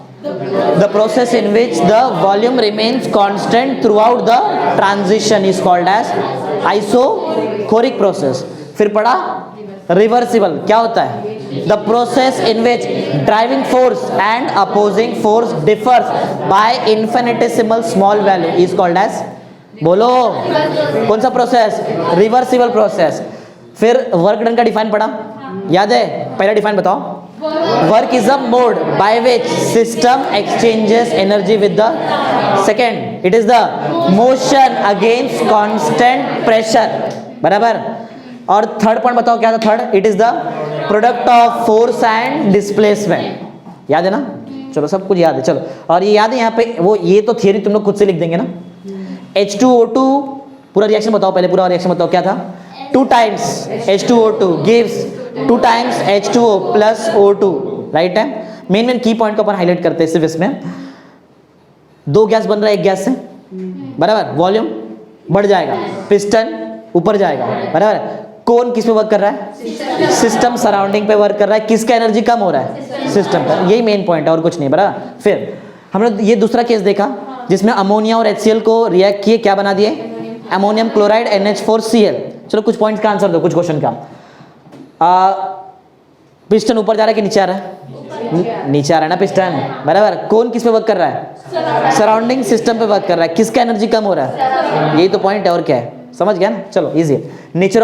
the process in which the volume remains constant throughout the transition is called as isochoric process. फिर पढ़ा रिवर्सिबल, क्या होता है? The process in which driving force and opposing force differs by infinitesimal small value is called as, बोलो कौन सा process? Reversible process. फिर work done का डिफाइन पढ़ा, याद है? पहला डिफाइन बताओ। Work is a mode by which system exchanges energy with the second, it is the motion against constant pressure, बराबर। और थर्ड पॉइंट बताओ क्या था? Third, it is the product of force and displacement, याद है ना? चलो सब कुछ याद है, चलो। और ये याद है यहाँ पे वो, ये तो थियरी तुम लोग खुद से लिख देंगे ना। H2O2 पूरा रिएक्शन बताओ, पहले पूरा रिएक्शन बताओ क्या था? 2 times H2O2 gives 2 times H2O plus O2, right है? मेन की पॉइंट को अपन हाईलाइट करते हैं सिर्फ इसमें। 2 गैस बन रहा है 1 गैस से, बराबर। वॉल्यूम बढ़ जाएगा, पिस्टन ऊपर जाएगा, बराबर। कौन किस पे वर्क कर रहा है? सिस्टम सराउंडिंग पे वर्क कर रहा है। किसका एनर्जी कम हो रहा है? सिस्टम का। यही मेन पॉइंट है और कुछ नहीं, बराबर। फिर हमने ये दूसरा केस देखा जिसमें अमोनिया और HCl को रिएक्ट किए, क्या बना दिए? Ammonium chloride NH4Cl। चलो कुछ पॉइंट्स का आंसर दो, कुछ क्वेश्चन का। पिस्टन ऊपर जा रहा है कि नीचे आ रहा है? नीचे आ रहा है ना पिस्टन, बराबर। कौन किस पे वर्क कर रहा है? सराउंडिंग सिस्टम पे वर्क कर रहा है। किसका एनर्जी कम हो रहा है? यही तो पॉइंट है, और क्या है? समझ गया ना? चलो इजी है। नेचर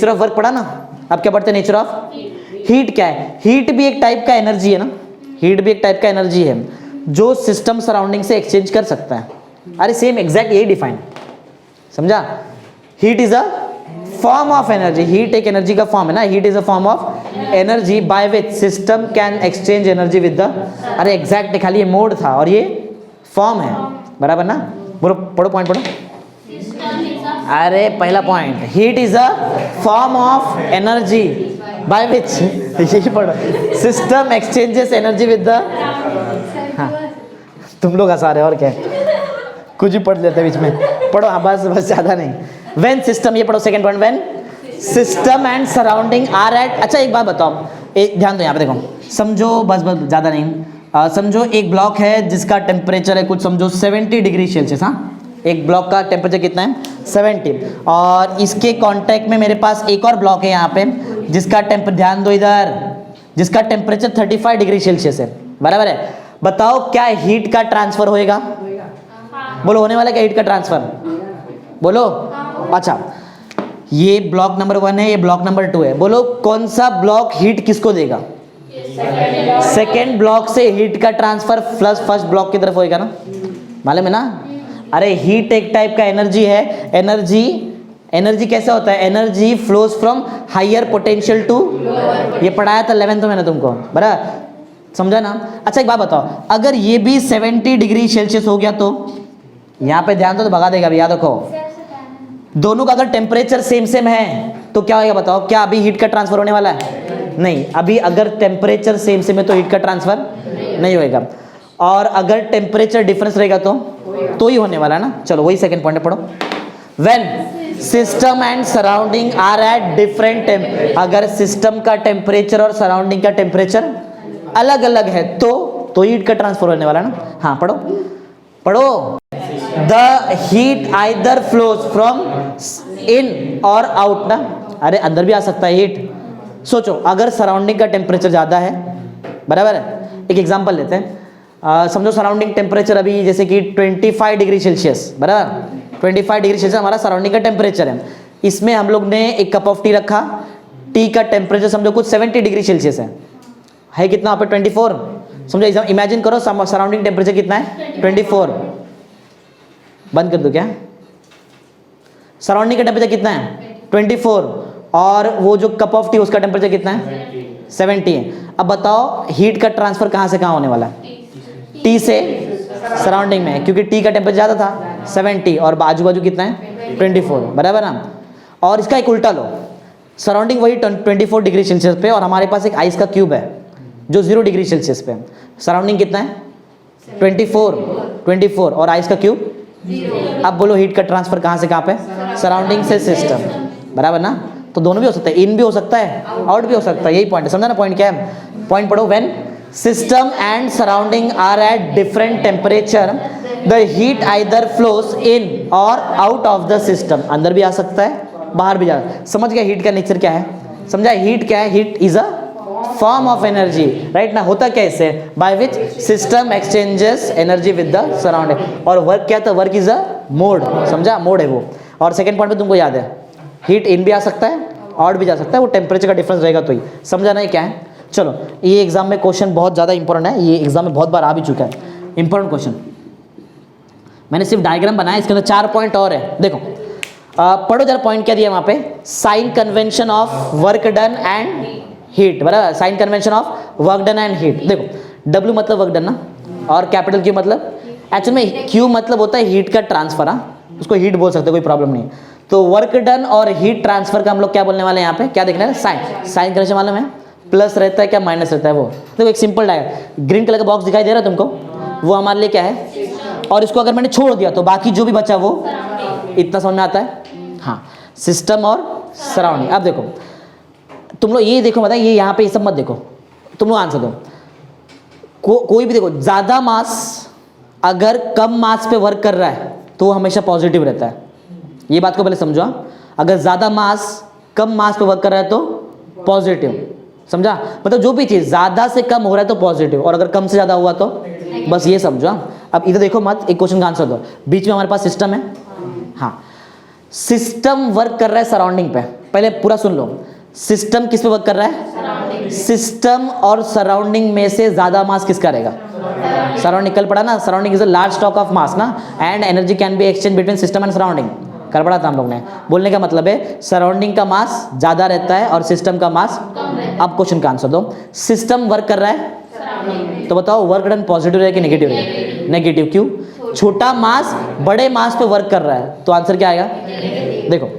ऑफ वर्क पढ़ा ना। अब क्या पढ़ते हैं? नेचर ऑफ हीट क्या है? हीट भी एक टाइप का एनर्जी है ना। हीट भी एक टाइप का एनर्जी है जो सिस्टम सराउंडिंग से एक्सचेंज कर सकता है। अरे सेम एग्जैक्ट यही डिफाइन, समझा? Heat is a form of energy. Heat एक एनर्जी का फॉर्म है ना। Heat is a form of energy bye which system can exchange energy with the, अरे एग्जैक्ट खाली ये मोड था और ये फॉर्म है, बराबर ना? बोलो, पढ़ो पॉइंट पढ़ो। अरे पहला point, heat is a form of energy by which, यही पढ़ो, system exchanges energy with the, हाँ तुम लोग हंसा रहे हो और क्या, कुछ भी पढ़ लेते बीच में। पढ़ो, हाँ बस ज्यादा नहीं। व्हेन सिस्टम, ये पढ़ो second point, when system and surrounding are at, अच्छा एक बात बताओ, एक ध्यान दो यहाँ पे, देखो समझो, बस ज़्यादा नहीं, समझो एक ब्लॉक है जिसका टेम्परेचर है कुछ समझो 70 डिग्री सेल्सियस। हाँ, एक ब्लॉक का टेम्परेचर कितना है? 70। और इसके कांटेक्ट में मेरे पास एक और ब्लॉक है यहाँ पे जिसका ध्यान दो इधर, जिसका टेम्परेचर 35 डिग्री सेल्सियस है, बराबर है। बताओ क्या हीट का ट्रांसफर होएगा? बोलो, होने वाला क्या हीट का ट्रांसफर? बोलो। अच्छा, ये ब्लॉक नंबर 1 है, ये ब्लॉक नंबर 2 है। बोलो कौन सा ब्लॉक हीट किसको देगा? सेकेंड ब्लॉक से हीट का ट्रांसफर प्लस फर्स्ट ब्लॉक की तरफ होएगा ना, मालूम है ना? अरे हीट एक टाइप का एनर्जी है। एनर्जी कैसा होता है? Energy flows from higher potential to, ये पढ़ाया था 11th में मैंने तुमको, बराबर, समझा ना? अच्छा एक बात बताओ, अगर ये भी 70 डिग्री सेल्सियस हो गया तो यहाँ पे ध्यान दो तो भगा देगा अभी, याद रखो। दोनों का अगर टेम्परेचर सेम है तो क्या होगा बताओ? क्या अभी हीट का ट्रांसफर होने वाला है? नहीं। अभी अगर टेम्परेचर सेम है तो हीट का ट्रांसफर नहीं होएगा, और अगर टेम्परेचर डिफरेंस रहेगा तो ही होने वाला है ना। चलो वही सेकंड पॉइंट पढ़ो। When system and surrounding are at different temp, अगर सिस्टम का टेम्परेचर और सराउंडिंग का टेम्परेचर अलग अलग है तो हीट का ट्रांसफर होने वाला है ना। हाँ पढ़ो। The heat either flows from in or out ना, अरे अंदर भी आ सकता है हीट। सोचो अगर सराउंडिंग का टेम्परेचर ज़्यादा है, बराबर है, एक एग्जांपल लेते हैं, समझो सराउंडिंग टेम्परेचर अभी जैसे कि 25 डिग्री सेल्सियस, बराबर, 25 डिग्री सेल्सियस हमारा सराउंडिंग का टेम्परेचर है। इसमें हम लोग ने एक कप ऑफ टी रखा, टी का टेम्परेचर समझो कुछ 70 डिग्री सेल्सियस है कितना वहाँ पे? 24। समझो, इमेजिन करो सराउंडिंग टेम्परेचर कितना है? 24। बंद कर दो क्या? सराउंडिंग का टेम्परेचर कितना है? 24, और वो जो कप ऑफ टी उसका टेम्परेचर कितना है? 70 है। अब बताओ हीट का ट्रांसफर कहाँ से कहाँ होने वाला है? टी से सराउंडिंग में, क्योंकि टी का टेम्परेचर ज़्यादा था 70 और बाजू बाजू कितना है? 24, बराबर ना? और इसका एक उल्टा लो, सराउंडिंग वही 24 डिग्री सेल्सियस पे, और हमारे पास एक आइस का क्यूब है जो 0 डिग्री सेल्सियस पे। सराउंडिंग कितना है? 24 और आइस का क्यूब 0। अब बोलो हीट का ट्रांसफर कहाँ से कहाँ पे? सराउंडिंग से सिस्टम, बराबर ना? तो दोनों भी हो सकता है, इन भी हो सकता है, आउट भी हो सकता है। यही पॉइंट है, समझा ना? पॉइंट क्या है? पॉइंट पढ़ो। When system and surrounding are at different temperature the heat either flows in or out of the system, अंदर भी आ सकता है बाहर भी जा सकता है। समझ गया हीट का नेचर क्या है, समझा हीट क्या है, heat is a form of energy, right ना। होता क्या इससे, bye which system exchanges energy with the surrounding. और वर्क क्या था, वर्क इज अ मोड, समझा, मोड है वो। और सेकंड पॉइंट पे तुमको याद है हीट इन भी आ सकता है आउट भी जा सकता है, वो टेम्परेचर का डिफरेंस रहेगा तो ही, समझा नहीं क्या है। चलो ये एग्जाम में क्वेश्चन बहुत ज़्यादा इंपॉर्टेंट है, ये एग्जाम में बहुत बार आ भी चुका है, इंपॉर्टेंट क्वेश्चन। मैंने सिर्फ डायग्राम बनाया, इसके अंदर 4 पॉइंट और है, देखो पढ़ो जरा पॉइंट क्या दिया वहाँ पे, sign convention of work done and heat, बराबर, sign convention of work done and heat. देखो W मतलब वर्क डन ना, और कैपिटल Q मतलब, एक्चुअल में Q मतलब होता है हीट का ट्रांसफर, हाँ उसको हीट बोल सकते, कोई प्रॉब्लम नहीं। तो वर्क डन और हीट ट्रांसफर का हम लोग क्या बोलने वाले हैं यहाँ पे, क्या देखना है, साइन, साइन कन्वेंशन मालूम है, प्लस रहता है क्या माइनस रहता है वो। देखो एक सिंपल डायग्राम, ग्रीन कलर का बॉक्स दिखाई दे रहा है तुमको, वो हमारे लिए क्या है, और इसको अगर मैंने छोड़ दिया तो बाकी जो भी बचा वो इतना समझ में आता है, हाँ, सिस्टम और सराउंडिंग। अब देखो तुम लोग ये देखो, बताए ये यहाँ पे ये सब मत देखो, तुम लोग आंसर दो। कोई भी देखो, ज़्यादा मास अगर कम मास पे वर्क कर रहा है तो वो हमेशा पॉजिटिव रहता है, ये बात को पहले समझो। अगर ज़्यादा मास कम मास पे वर्क कर रहा है तो पॉजिटिव, समझा, मतलब जो भी चीज़ ज़्यादा से कम हो रहा है तो पॉजिटिव, और अगर कम से ज़्यादा हुआ तो बस ये समझो। अब इधर देखो मत, एक क्वेश्चन का आंसर दो। बीच में हमारे पास सिस्टम है, हाँ, सिस्टम वर्क कर रहा है सराउंडिंग पे, पहले पूरा सुन लो, सिस्टम किस पे वर्क कर रहा है, सिस्टम और सराउंडिंग में से ज्यादा मास किसका रहेगा, सराउंडिंग, कल पढ़ा ना, surrounding is a large stock of mass ना, and energy can be exchange between system and surrounding, कल पढ़ा था हम लोग ने। बोलने का मतलब है सराउंडिंग का मास ज्यादा रहता है और सिस्टम का मास। अब क्वेश्चन का आंसर दो, सिस्टम वर्क कर रहा है तो बताओ वर्क डन पॉजिटिव रहेगा कि नेगेटिव रहेगा, नेगेटिव। क्यों, छोटा मास बड़े मास पे वर्क कर रहा है, तो आंसर क्या आएगा, देखो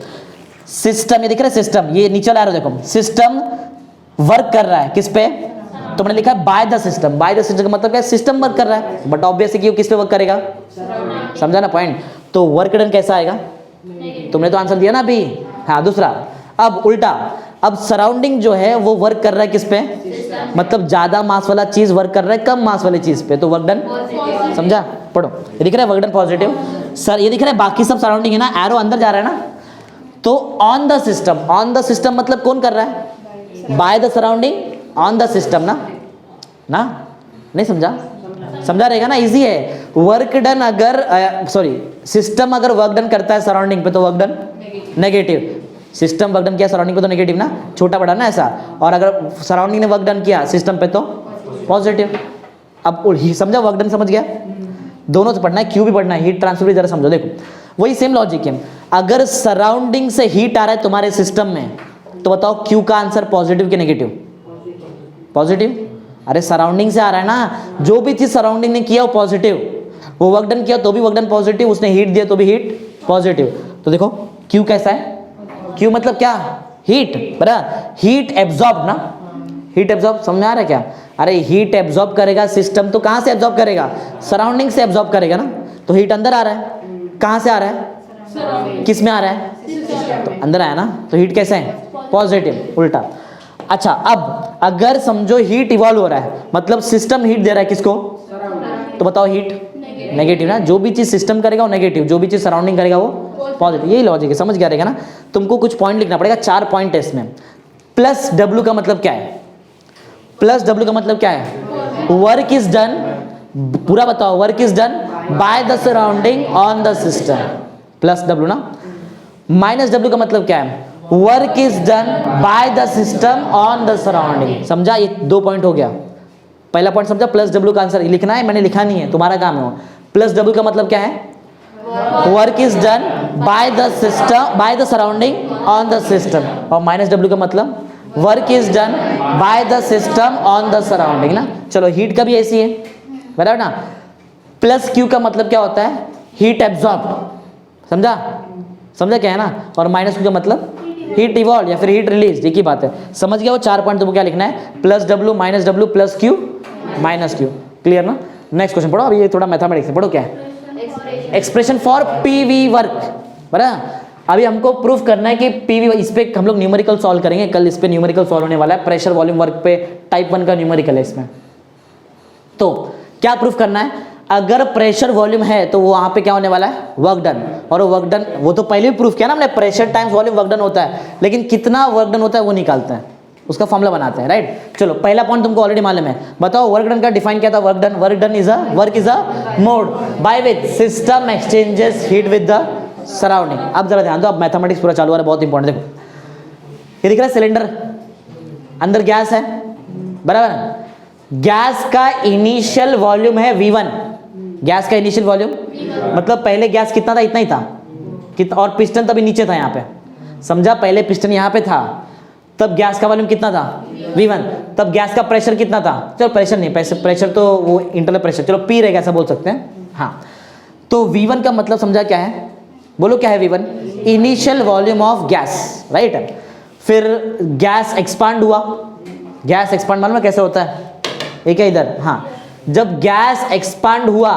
सिस्टम, ये दिख रहा है सिस्टम, ये नीचे ला रहा है, देखो सिस्टम वर्क कर रहा है किस पे, तो मैंने लिखा है bye the system, bye the system का मतलब क्या है, सिस्टम वर्क कर रहा है, बट ऑब्वियसली कि वो किस पे वर्क करेगा, समझा ना पॉइंट। तो वर्क डन कैसा आएगा, तुमने तो आंसर दिया ना अभी, हाँ। दूसरा, अब उल्टा, अब सराउंडिंग जो है वो वर्क कर रहा है किस पे, मतलब ज्यादा मास वाला चीज वर्क कर रहा है कम मास वाली चीज पे, तो वर्क डन, समझा। पढ़ो, ये दिख रहा है वर्क डन पॉजिटिव सर, ये दिख रहा है बाकी सब सराउंडिंग है ना, एरो अंदर जा रहा है ना, तो on the system, on the system मतलब कौन कर रहा है, bye the surrounding on the system ना, ना नहीं समझा, समझा रहेगा ना, इजी है। वर्क डन अगर सॉरी सिस्टम अगर वर्क डन करता है सराउंडिंग पे तो work done negative, system work done किया सराउंडिंग पे तो नेगेटिव ना, छोटा बड़ा ना ऐसा, और अगर सराउंडिंग ने वर्क डन किया सिस्टम पे तो पॉजिटिव। अब समझा, वर्क डन समझ गया, दोनों से पढ़ना है, क्यू भी पढ़ना है, हीट ट्रांसफर भी जरा समझो। देखो वही सेम लॉजिक है, अगर सराउंडिंग से हीट आ रहा है तुम्हारे सिस्टम में तो बताओ क्यू का आंसर पॉजिटिव कि नेगेटिव, पॉजिटिव। अरे सराउंडिंग से आ रहा है ना, जो भी चीज सराउंडिंग ने किया वो पॉजिटिव, वो वर्क डन किया तो भी वर्क डन पॉजिटिव, उसने हीट दिया तो भी हीट पॉजिटिव। तो देखो क्यू कैसा है, क्यू मतलब क्या, हीट, बराबर, हीट एब्जॉर्ब ना, हीट एब्जॉर्ब, समझ में आ रहा है क्या, अरे हीट एब्जॉर्ब करेगा सिस्टम तो कहां से एब्जॉर्ब करेगा, सराउंडिंग से एब्जॉर्ब करेगा ना, तो हीट अंदर आ रहा है, कहां से आ रहा है, किस में आ रहा है, तो अंदर आया ना, तो हीट कैसे है, पॉजिटिव, उल्टा। अच्छा अब अगर समझो हीट इवॉल्व हो रहा है, मतलब सिस्टम हीट दे रहा है किसको, तो बताओ हीट नेगेटिव ना, जो भी चीज सिस्टम करेगा वो नेगेटिव, जो भी चीज सराउंडिंग करेगा वो पॉजिटिव, यही लॉजिक है, समझ गया रहेगा ना। तुमको कुछ पॉइंट लिखना पड़ेगा, 4 पॉइंट है इसमें। प्लस डब्ल्यू का मतलब क्या है, प्लस डब्ल्यू का मतलब क्या है, वर्क इज डन, पूरा बताओ, work is done by the surrounding on the system, plus W ना। माइनस डब्ल्यू का मतलब क्या है, work is done by the system on the surrounding, समझा, ये 2 पॉइंट हो गया। पहला पॉइंट समझा, प्लस डब्ल्यू का आंसर लिखना है, मैंने लिखा नहीं है, तुम्हारा काम है वो। प्लस डब्ल्यू का मतलब क्या है, work is done by the system, bye the surrounding on the system, और माइनस डब्ल्यू का मतलब work is done by the system on the surrounding ना। चलो हीट का भी ऐसी है, बराबर ना। प्लस क्यू का मतलब क्या होता है, हीट एब्जॉर्ब, समझा, समझा क्या है ना, और माइनस क्यू का मतलब हीट इवॉल्व या फिर हीट रिलीज, एक ही बात है, समझ गया। वो 4 पॉइंट तुमको क्या लिखना है, plus W, minus W, plus Q, minus Q, clear ना। नेक्स्ट क्वेश्चन पढ़ो, अभी ये थोड़ा मैथमेटिक्स है, पढ़ो क्या है, एक्सप्रेशन फॉर पीवी वर्क, बराबर। अभी हमको प्रूफ करना है कि पीवी, इस पे हम लोग न्यूमेरिकल सॉल्व करेंगे कल, इस पे न्यूमेरिकल सॉल्व होने वाला है, प्रेशर वॉल्यूम वर्क पे टाइप 1 का न्यूमेरिकल है इसमें। तो क्या प्रूफ करना है, अगर प्रेशर वॉल्यूम है तो वो वहाँ पे क्या होने वाला है, वर्क डन। और वर्क डन वो तो पहले भी प्रूफ किया ना हमने, pressure times volume work done होता है, लेकिन कितना वर्क डन होता है वो निकालते हैं, उसका फॉर्मूला बनाते हैं, राइट। चलो पहला पॉइंट तुमको ऑलरेडी मालूम है, बताओ वर्क डन का डिफाइन क्या था। Work done is a mode by which system exchanges heat with the surrounding. अब जरा ध्यान दो, अब मैथमेटिक्स पूरा चालू हो रहा है, बहुत इंपॉर्टेंट। देखो ये दिख रहा है सिलेंडर, अंदर गैस है, बराबर। गैस का इनिशियल वॉल्यूम है V1, गैस का इनिशियल वॉल्यूम मतलब पहले गैस कितना था, इतना ही था, कितना, और पिस्टन तभी नीचे था यहाँ पे, समझा। पहले पिस्टन यहाँ पे था, तब गैस का वॉल्यूम कितना था V1, तब गैस का प्रेशर कितना था, चलो प्रेशर नहीं, प्रेशर तो वो इंटरनल प्रेशर, चलो P रहेगा ऐसा बोल सकते हैं, हाँ। तो V1 का मतलब समझा क्या है, बोलो क्या है V1, initial volume of gas, right. फिर गैस एक्सपांड हुआ, गैस एक्सपांड मालूम है कैसे होता है, एक है इधर, हाँ। जब गैस एक्सपांड हुआ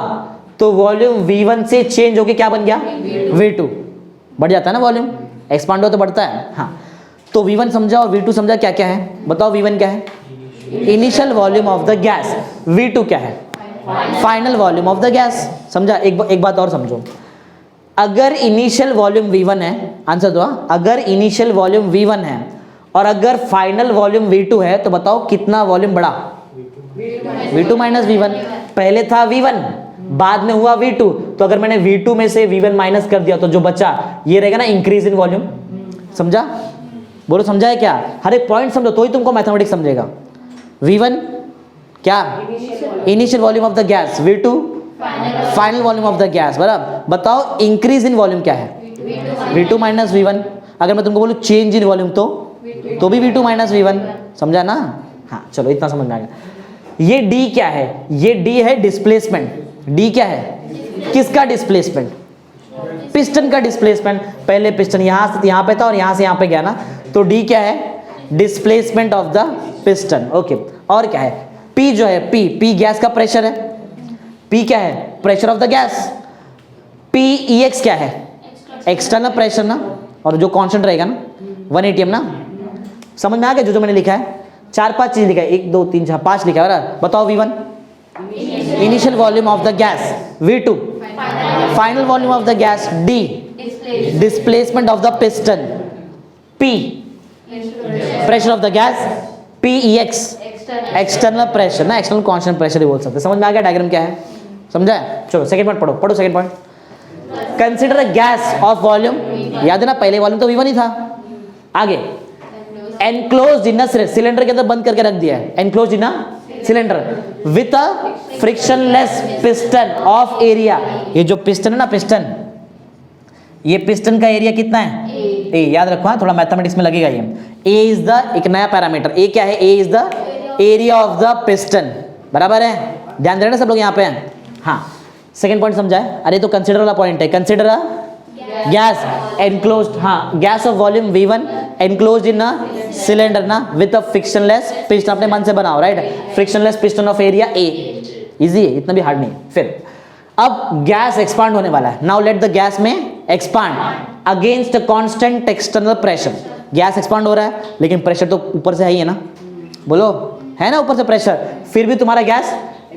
तो वॉल्यूम V1 से चेंज होके क्या बन गया, V2, बढ़ जाता है ना वॉल्यूम, एक्सपांड हो तो बढ़ता है, हाँ। तो V1 समझा और V2 समझा, क्या क्या है बताओ। V1 क्या है, initial volume of the gas, V2 क्या है, final volume of the gas, समझा। एक बात और समझो, अगर इनिशियल वॉल्यूम V1 है, आंसर दो, अगर इनिशियल वॉल्यूम V1 है और अगर फाइनल वॉल्यूम V2 है तो बताओ कितना वॉल्यूम बढ़ा, V2 माइनस V1। पहले था V1, बाद में हुआ V2, तो अगर मैंने V2 में से V1 माइनस कर दिया तो जो बचा ये रहेगा ना इंक्रीज इन वॉल्यूम, समझा। बोलो समझा है क्या, हर एक पॉइंट समझो तो ही तुमको मैथमेटिक्स समझेगा। V1 क्या, initial volume of the gas, V2 final volume of the gas, बराबर। बताओ इंक्रीज इन वॉल्यूम क्या है, V2 माइनस V1। अगर मैं तुमको बोलूँ चेंज इन वॉल्यूम तो भी V2 माइनस V1, समझा ना, हाँ। चलो इतना समझ में आ गया। ये D क्या है, ये D है डिस्प्लेसमेंट। D क्या है, किसका डिस्प्लेसमेंट, पिस्टन का डिस्प्लेसमेंट। पहले पिस्टन यहाँ से यहाँ पे था और यहाँ से यहाँ पे गया ना, तो D क्या है, displacement of the piston, okay. और क्या है, P जो है, P गैस का प्रेशर है, P क्या है, pressure of the gas. PEX क्या है, एक्सटर्नल प्रेशर ना, और जो कांस्टेंट रहेगा ना 1 atm ना, समझ में आ गया जो मैंने लिखा है, 4-5 चीज लिखा है, 1 2 3 4 5 लिखा है। बताओ V1 initial volume of the gas, V2 final volume of the gas, D displacement of the piston, P pressure of the gas, PEX external pressure ना, एक्सटर्नल कांस्टेंट प्रेशर ही बोल सकते हैं। समझ में आ गया डायग्राम क्या है, समझा। चलो सेकंड पॉइंट पढ़ो second point. Consider a gas of volume, याद है ना पहले वॉल्यूम तो V1 ही था, आगे एनक्लोज्ड इन अ सिलेंडर के अंदर बंद करके रख दिया है, enclosed in a cylinder with a frictionless piston of area. ये जो पिस्टन है ना, पिस्टन, ये पिस्टन का एरिया कितना है, ए, याद रखो हाँ, थोड़ा मैथमेटिक्स में लगेगा ये। ए इज द, एक नया पैरामीटर, ए क्या है, A is the area of the piston, बराबर है, ध्यान दे रहे ना सब लोग यहाँ पे हैं, हाँ। सेकंड पॉइंट समझा है, अरे तो कंसीडर वाला पॉइंट है, कंसीडर अ गैस एनक्लोज्ड, हाँ, gas of volume V1 enclosed in a cylinder ना विद अ फ्रिक्शनलेस पिस्टन, अपने मन से बनाओ, right, frictionless piston of area A, easy है, इतना भी हार्ड नहीं। फिर अब गैस एक्सपांड होने वाला है, नाउ लेट द गैस में expand against constant external pressure. Gas expand हो रहा है लेकिन प्रेशर तो ऊपर से ही है ना, बोलो है ना ऊपर से प्रेशर, फिर भी तुम्हारा गैस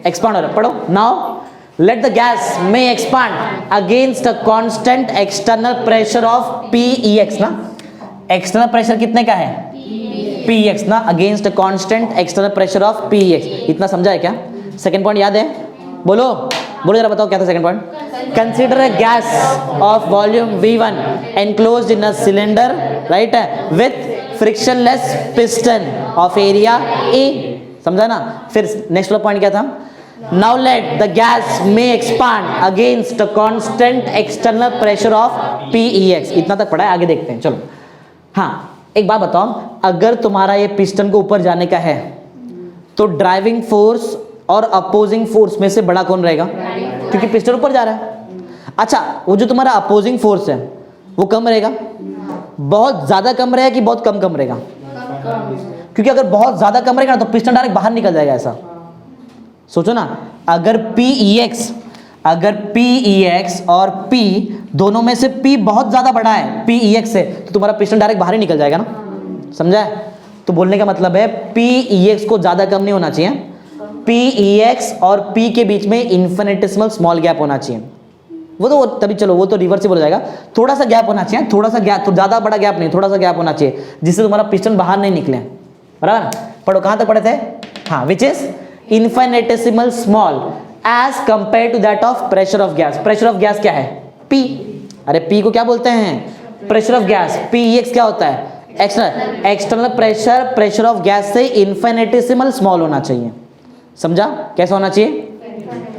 एक्सपांड हो रहा है। पढ़ो, now let the gas may expand against a constant external pressure of PEX ना, external pressure कितने का है, PEX ना, against a constant external pressure of PEX। इतना समझा है क्या, सेकंड पॉइंट याद है, बोलो जरा बताओ क्या था second point. Consider a gas of volume V1 enclosed in a cylinder, right, with frictionless piston of area A, समझा ना। फिर नेक्स्ट वाला पॉइंट क्या था, now let the gas may expand against a constant external pressure of PEX। इतना तक पढ़ा है, आगे देखते हैं, चलो। हाँ एक बात बताओ, अगर तुम्हारा ये पिस्टन को ऊपर जाने का है तो ड्राइविंग फोर्स और अपोजिंग फोर्स में से बड़ा कौन रहेगा, क्योंकि पिस्टन ऊपर जा रहा है। अच्छा, वो जो तुम्हारा अपोजिंग फोर्स है वो कम रहेगा, बहुत ज्यादा कम रहेगा कि बहुत कम रहेगा, क्योंकि अगर बहुत ज्यादा कम रहेगा ना तो पिस्टन डायरेक्ट बाहर निकल जाएगा, ऐसा सोचो ना। अगर PEX और P दोनों में से P बहुत ज्यादा बड़ा है PEX से, तो तुम्हारा पिस्टन डायरेक्ट बाहर ही निकल जाएगा ना, समझा है। तो बोलने का मतलब है PEX को ज्यादा कम नहीं होना चाहिए, PEX और P के बीच में इन्फिनिटेसिमल स्मॉल गैप होना चाहिए। वो तो तभी, चलो वो तो रिवर्सिबल हो जाएगा, थोड़ा सा गैप होना चाहिए, थोड़ा सा गैप, तो ज़्यादा बड़ा गैप नहीं, थोड़ा सा गैप होना चाहिए जिससे तुम्हारा पिस्टन बाहर नहीं निकले, बराबर। पढ़ो, कहाँ तक पढ़े थे? हाँ, which is infinitesimal small as compare to that of pressure of gas. Pressure of gas क्या है? P। अरे P को क्या बोलते हैं? Pressure of gas. PEX क्या होता है? External. External pressure, pressure of gas से इन्फिनिटेसिमल स्मॉल होना चाहिए। समझा? कैसा होना चाहिए?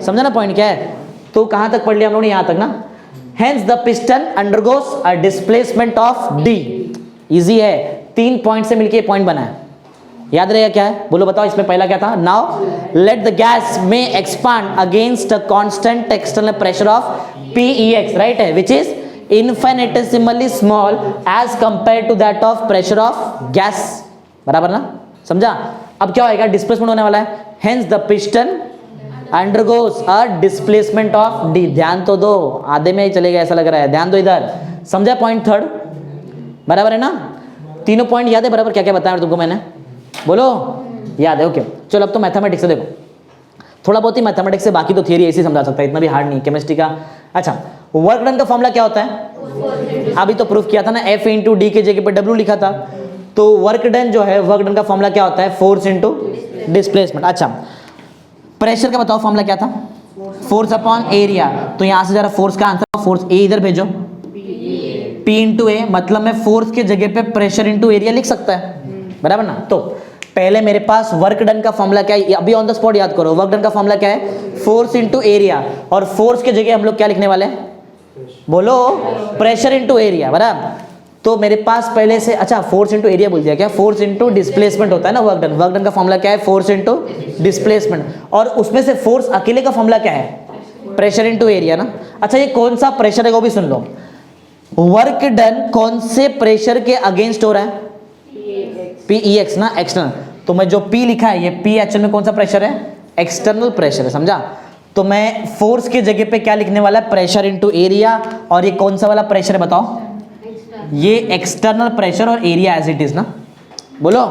समझा ना पॉइंट क्या है? तो कहां तक पढ़ लिया हम लोगों ने? यहां तक ना। Hence the piston undergoes a displacement of D। Easy है, 3 पॉइंट से मिलके पॉइंट बना है, याद रहेगा क्या है? बोलो बताओ, इसमें पहला क्या था? नाउ लेट द गैस में expand against a constant external pressure of PEX, right है, which is infinitesimally small as compare to that of pressure of gas, बराबर ना? समझा? अब क्या होएगा? डिस्प्लेसमेंट होने वाला है। Hence the piston undergoes a displacement of D। ध्यान तो दो, आधे में ही चलेगा ऐसा लग रहा है, ध्यान दो इधर। समझा पॉइंट थर्ड? बराबर है ना? तीनों पॉइंट याद है बराबर? क्या क्या बताया तुमको मैंने? बोलो, याद है? ओके, चलो अब तो मैथमेटिक्स से देखो, थोड़ा बहुत ही मैथमेटिक्स से, बाकी तो थियरी ऐसे ही समझा सकता है, इतना भी हार्ड नहीं केमिस्ट्री का। अच्छा, वर्क डन का फॉर्मूला क्या होता है? अभी तो प्रूफ किया था ना, F इंटू डी के जगह पे W लिखा था। तो वर्क डन जो है, वर्क डन का फॉर्मूला क्या होता है? Force into displacement. अच्छा, प्रेशर का बताओ फॉर्मूला क्या था? Force upon area. तो यहां से जरा फोर्स का आंसर, फोर्स ए इधर भेजो, P इंटू ए, मतलब मैं फोर्स के जगह पे प्रेशर इंटू एरिया लिख सकता है, बराबर ना? तो पहले मेरे पास वर्क डन का फॉर्मूला क्या है? अभी ऑन द स्पॉट याद करो, वर्क डन का फॉर्मूला क्या है? Force into area. और फोर्स के जगह हम लोग क्या लिखने वाले हैं? बोलो, प्रेशर इंटू एरिया, बराबर। तो मेरे पास पहले से, अच्छा फोर्स इंटू एरिया बोल दिया क्या? फोर्स इंटू डिस्प्लेसमेंट होता है ना वर्क डन। वर्क डन का फॉर्मूला क्या है? Force into displacement. और उसमें से फोर्स अकेले का फॉर्मूला क्या है? प्रेशर इंटू एरिया ना। अच्छा, ये कौन सा प्रेशर है वो भी सुन लो। वर्क डन कौन से प्रेशर के अगेंस्ट हो रहा है? PEX ना, एक्सटर्नल। तो मैं जो P लिखा है, ये P एक्चुअल में कौन सा प्रेशर है? एक्सटर्नल प्रेशर है, समझा? तो मैं फोर्स के जगह पे क्या लिखने वाला है? Pressure into area. और ये कौन सा वाला प्रेशर है बताओ? ये एक्सटर्नल प्रेशर और एरिया एज इट इज ना। बोलो,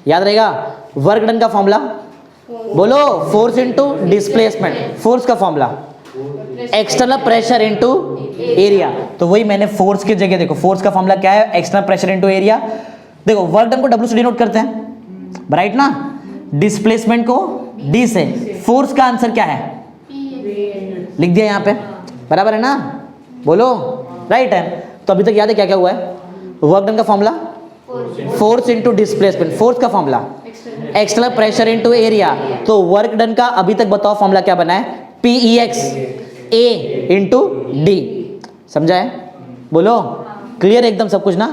याद रहेगा? वर्क डन का फॉर्मूला बोलो, फोर्स इंटू डिस्प्लेसमेंट। फोर्स का formula external pressure into area. तो वही मैंने फोर्स के जगह, देखो फोर्स का फॉर्मूला क्या है? External pressure into area. देखो वर्क डन को W से डिनोट करते हैं, राइट ना? डिस्प्लेसमेंट को D से। फोर्स का आंसर क्या है? लिख दिया यहाँ पे, बराबर है ना? बोलो, राइट है। तो अभी तक याद है क्या क्या हुआ है? वर्क डन का formula force into displacement, force का formula external pressure into area. तो वर्क डन का अभी तक बताओ फॉर्मूला क्या बना है? PEX A into D। समझा है? बोलो, क्लियर एकदम सब कुछ ना?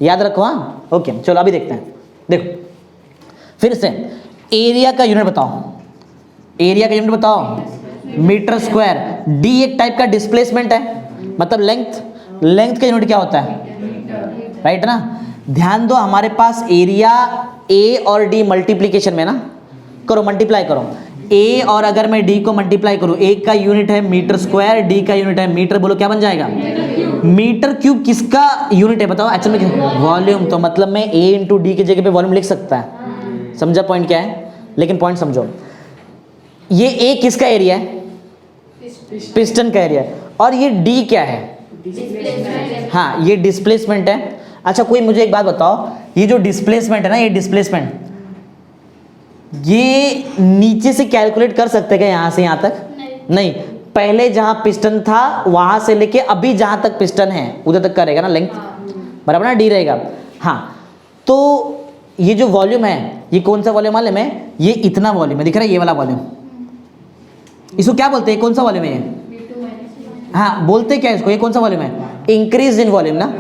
याद रखो। हाँ, ओके, चलो अभी देखते हैं। देखो फिर से, एरिया का यूनिट बताओ। एरिया का यूनिट बताओ, मीटर स्क्वायर। D एक टाइप का डिस्प्लेसमेंट है, मतलब लेंथ। लेंथ का यूनिट क्या होता है? राइट ना? ध्यान दो, हमारे पास एरिया A और D मल्टीप्लीकेशन में ना, करो मल्टीप्लाई करो। A और अगर मैं D को मल्टीप्लाई करूं, A का यूनिट है मीटर स्क्वायर, D का यूनिट है मीटर। बोलो क्या बन जाएगा? मीटर क्यूब किसका यूनिट है बताओ? एक्चुअल में वॉल्यूम। तो मतलब मैं A इंटू D की जगह पे वॉल्यूम लिख सकता है। समझा पॉइंट क्या है? लेकिन पॉइंट समझो, ये A किसका एरिया है? पिस्टन का एरिया। और ये D क्या है? हाँ, ये डिस्प्लेसमेंट है। अच्छा, कोई मुझे एक बात बताओ, ये जो डिस्प्लेसमेंट है ना, ये डिस्प्लेसमेंट, ये नीचे से कैलकुलेट कर सकते क्या यहाँ से यहाँ तक? नहीं। पहले जहां पिस्टन था वहां से लेके अभी जहां तक पिस्टन है उधर तक करेगा ना लेंथ, बराबर ना? D रहेगा। हाँ, तो ये जो वॉल्यूम है, ये कौन सा वॉल्यूम मालूम है? ये इतना वॉल्यूम है, दिख रहा है ये वाला वॉल्यूम। इसको क्या बोलते हैं? कौन सा वॉल्यूम है ये? हाँ, बोलते क्या इसको? ये कौन सा वॉल्यूम है? इंक्रीज इन वॉल्यूम ना।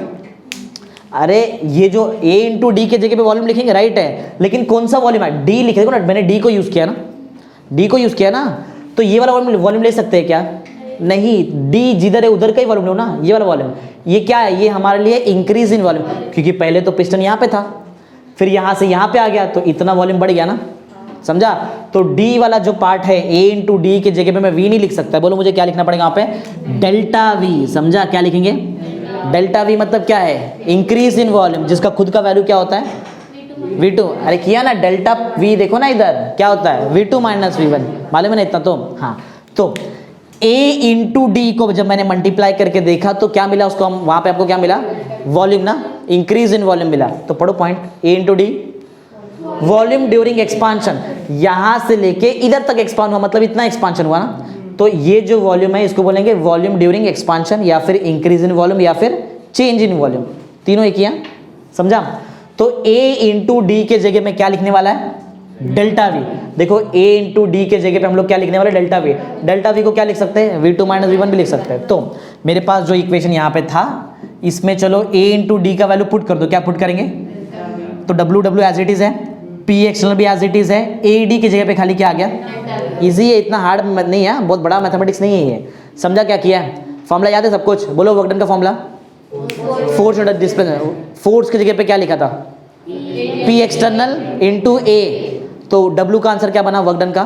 अरे ये जो A इंटू D के जगह पे वॉल्यूम लिखेंगे, राइट है, लेकिन कौन सा वॉल्यूम है? D लिखे, देखो ना, मैंने D को यूज किया ना, D को यूज किया ना। तो ये वाला वॉल्यूम ले सकते हैं क्या? नहीं, D जिधर है उधर का ही वॉल्यूम लो ना, ये वाला वॉल्यूम। ये क्या है? ये हमारे लिए इंक्रीज इन वॉल्यूम, क्योंकि पहले तो पिस्टन यहाँ पे था, फिर यहाँ से यहाँ पे आ गया, तो इतना वॉल्यूम बढ़ गया ना। समझा? तो D वाला जो पार्ट है, A इंटू D के जगह पे मैं V नहीं लिख सकता। बोलो मुझे क्या लिखना पड़ेगा यहाँ पे? Delta V। समझा? क्या लिखेंगे? डेल्टा V मतलब क्या है? इंक्रीज इन वॉल्यूम, जिसका खुद का वैल्यू क्या होता है? V2, अरे किया ना, डेल्टा V देखो ना इधर क्या होता है, V2 माइनस V1, मालूम है ना इतना तो। हाँ, तो A इंटू डी को जब मैंने मल्टीप्लाई करके देखा तो क्या मिला उसको, हम वहां पे आपको क्या मिला, वॉल्यूम ना, इंक्रीज इन वॉल्यूम मिला। तो पढ़ो point, A into D volume during expansion, यहां से लेके इधर तक एक्सपांड हुआ, मतलब इतना एक्सपांशन हुआ ना, तो ये जो वॉल्यूम है इसको बोलेंगे वॉल्यूम ड्यूरिंग एक्सपांशन, या फिर इंक्रीज इन वॉल्यूम, या फिर चेंज इन वॉल्यूम, तीनों एक ही हैं, समझा। तो A इंटू डी के जगह में क्या लिखने वाला है, डेल्टा V। देखो A इंटू डी के जगह पे हम लोग क्या लिखने वाले, डेल्टा V। डेल्टा V को क्या लिख सकते हैं, V2 माइनस V1 भी लिख सकते हैं। तो मेरे पास जो इक्वेशन यहाँ पे था, इसमें चलो A इंटू डी का वैल्यू पुट कर दो, क्या पुट करेंगे, तो W एज इट इज है, P एक्सटर्नल भी एज इट इज है, A डी की जगह पे खाली क्या आ गया, इजी है, इतना हार्ड नहीं है, बहुत बड़ा मैथमेटिक्स नहीं है ये, समझा क्या किया है। फॉर्मूला याद है सब कुछ, बोलो वर्क डन का formula, force under displacement, force की जगह पे क्या लिखा था, P एक्सटर्नल इंटू A, तो W का आंसर क्या बना, वर्क डन का,